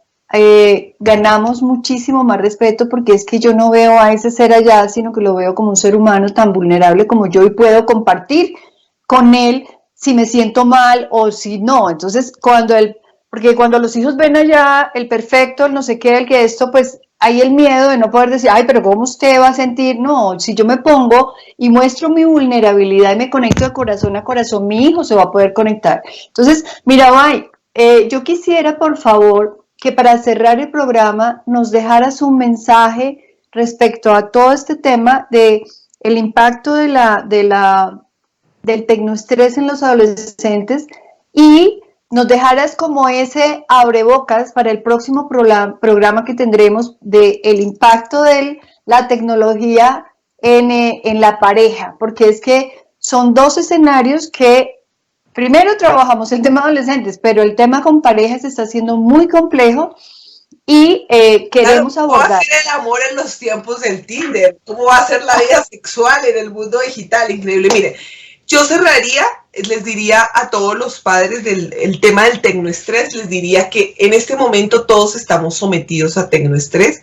ganamos muchísimo más respeto, porque es que yo no veo a ese ser allá, sino que lo veo como un ser humano tan vulnerable como yo, y puedo compartir con él si me siento mal o si no. Entonces, porque cuando los hijos ven allá el perfecto, el no sé qué, el que esto, pues hay el miedo de no poder decir, ay, pero ¿cómo usted va a sentir? No, si yo me pongo y muestro mi vulnerabilidad y me conecto de corazón a corazón, mi hijo se va a poder conectar. Entonces, Mirabai, yo quisiera, por favor, que para cerrar el programa nos dejaras un mensaje respecto a todo este tema de el impacto del tecnoestrés en los adolescentes, y nos dejaras como ese abrebocas para el próximo programa que tendremos del impacto de la tecnología en la pareja, porque es que son dos escenarios que primero trabajamos el tema adolescentes, pero el tema con parejas está siendo muy complejo y queremos abordar. ¿Cómo va a ser el amor en los tiempos del Tinder? ¿Cómo va a ser la vida sexual en el mundo digital? Increíble. Mire, yo cerraría, les diría a todos los padres del tema del tecnoestrés, les diría que en este momento todos estamos sometidos a tecnoestrés,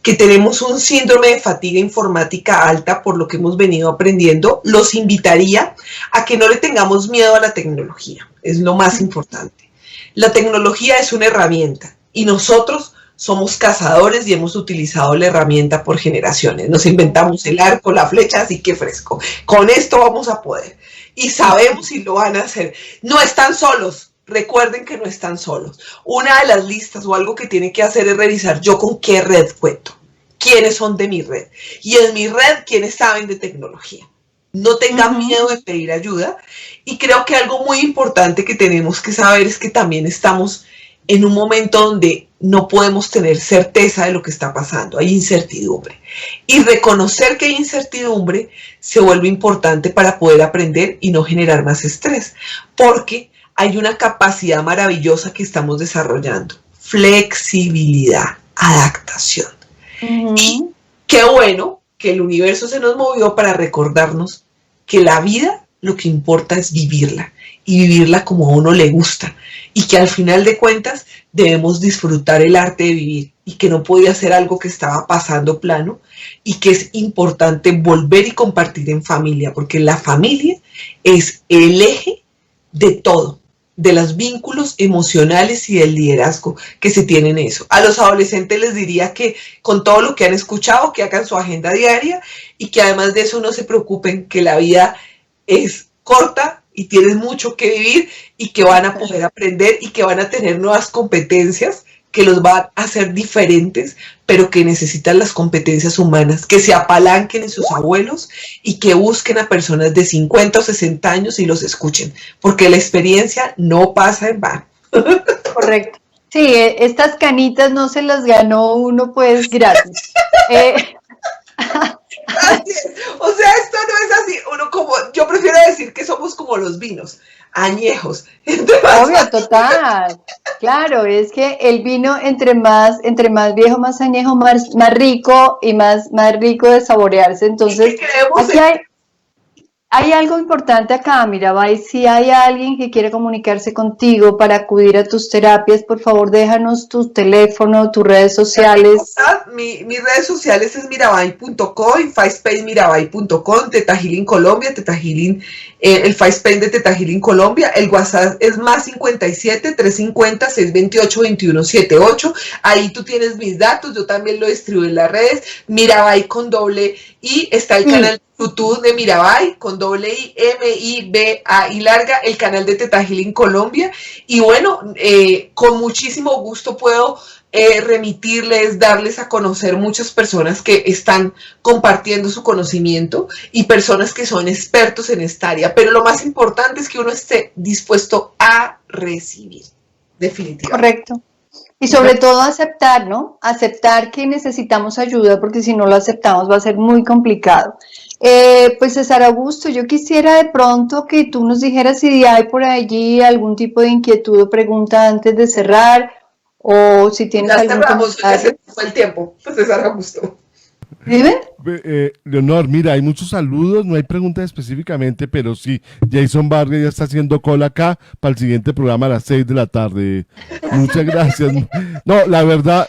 que tenemos un síndrome de fatiga informática alta por lo que hemos venido aprendiendo. Los invitaría a que no le tengamos miedo a la tecnología, es lo más importante. La tecnología es una herramienta y nosotros somos cazadores y hemos utilizado la herramienta por generaciones. Nos inventamos el arco, la flecha, así que fresco. Con esto vamos a poder. Y sabemos si lo van a hacer. No están solos. Recuerden que no están solos. Una de las listas o algo que tienen que hacer es revisar yo con qué red cuento. ¿Quiénes son de mi red? Y en mi red, ¿quiénes saben de tecnología? No tengan miedo de pedir ayuda. Y creo que algo muy importante que tenemos que saber es que también estamos en un momento donde no podemos tener certeza de lo que está pasando, hay incertidumbre. Y reconocer que hay incertidumbre se vuelve importante para poder aprender y no generar más estrés, porque hay una capacidad maravillosa que estamos desarrollando: flexibilidad, adaptación. Y qué bueno que el universo se nos movió para recordarnos que la vida lo que importa es vivirla, y vivirla como a uno le gusta, y que al final de cuentas debemos disfrutar el arte de vivir, y que no podía ser algo que estaba pasando plano, y que es importante volver y compartir en familia, porque la familia es el eje de todo, de los vínculos emocionales y del liderazgo que se tiene en eso. A los adolescentes les diría que con todo lo que han escuchado, que hagan su agenda diaria, y que además de eso no se preocupen, que la vida es corta y tienes mucho que vivir, y que van a poder aprender y que van a tener nuevas competencias que los van a hacer diferentes, pero que necesitan las competencias humanas, que se apalanquen en sus abuelos y que busquen a personas de 50 o 60 años y los escuchen, porque la experiencia no pasa en vano. Correcto. Sí, estas canitas no se las ganó uno pues gratis. Así es. O sea, esto no es así. Uno como, yo prefiero decir que somos como los vinos, añejos. Obvio, total. Claro, es que el vino entre más viejo, más añejo, más rico y más rico de saborearse. Entonces, aquí hay algo importante acá, Mirabai. Si hay alguien que quiere comunicarse contigo para acudir a tus terapias, por favor, déjanos tu teléfono, tus redes sociales. Mis redes sociales es mirabai.co y FacePay mirabai.com, Teta Healing Colombia, Teta Healing, el FacePay de Teta Healing Colombia. El WhatsApp es más 57 350 628 2178. Ahí tú tienes mis datos, yo también lo distribuyo en las redes. Mirabai con doble I, está el canal YouTube de Mirabai con doble I, M-I-B-A-I larga, el canal de Teta Healing Colombia. Y bueno, con muchísimo gusto puedo remitirles, darles a conocer muchas personas que están compartiendo su conocimiento y personas que son expertos en esta área. Pero lo más importante es que uno esté dispuesto a recibir, definitivamente. Correcto. Y sobre todo aceptar, ¿no? Aceptar que necesitamos ayuda, porque si no lo aceptamos va a ser muy complicado. Pues César Augusto, yo quisiera de pronto que tú nos dijeras si hay por allí algún tipo de inquietud o pregunta antes de cerrar, o si tienes Ya algún cerramos, ya comentario. se fue el tiempo, pues César Augusto. ¿Dime? Leonor, mira, hay muchos saludos, no hay preguntas específicamente, pero sí, Jason Vargas ya está haciendo cola acá para el siguiente programa a las 6 de la tarde. Muchas gracias. No, la verdad,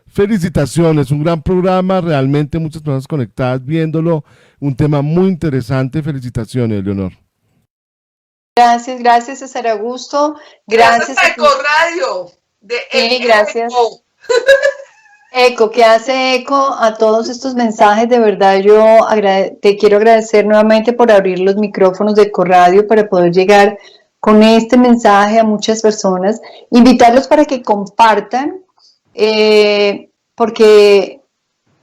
felicitaciones, un gran programa, realmente muchas personas conectadas viéndolo, un tema muy interesante, felicitaciones, Leonor. Gracias, gracias César Augusto. Gracias Gracias a Ecoradio, de Sí, gracias. Eco. Eco, que hace eco a todos estos mensajes. De verdad, yo te quiero agradecer nuevamente por abrir los micrófonos de Ecoradio para poder llegar con este mensaje a muchas personas. Invitarlos para que compartan, porque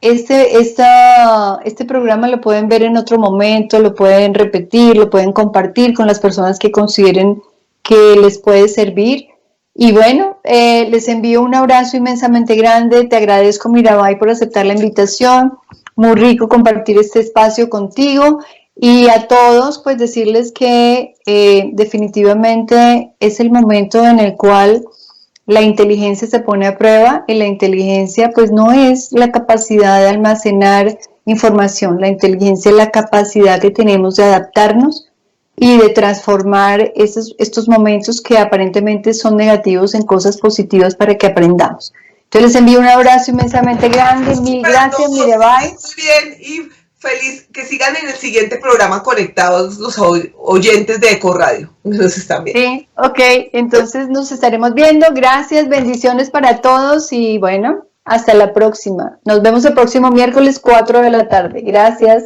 este programa lo pueden ver en otro momento, lo pueden repetir, lo pueden compartir con las personas que consideren que les puede servir. Y bueno, les envío un abrazo inmensamente grande. Te agradezco, Mirabai, por aceptar la invitación. Muy rico compartir este espacio contigo. Y a todos, pues decirles que definitivamente es el momento en el cual la inteligencia se pone a prueba, y la inteligencia pues no es la capacidad de almacenar información, la inteligencia es la capacidad que tenemos de adaptarnos y de transformar estos momentos que aparentemente son negativos en cosas positivas para que aprendamos. Entonces les envío un abrazo inmensamente grande, mil gracias, Mirabai. Muy bien, y feliz que sigan en el siguiente programa conectados los oyentes de Ecoradio. Nos están viendo. Sí, ok, entonces nos estaremos viendo. Gracias, bendiciones para todos y bueno, hasta la próxima. Nos vemos el próximo miércoles 4 de la tarde. Gracias.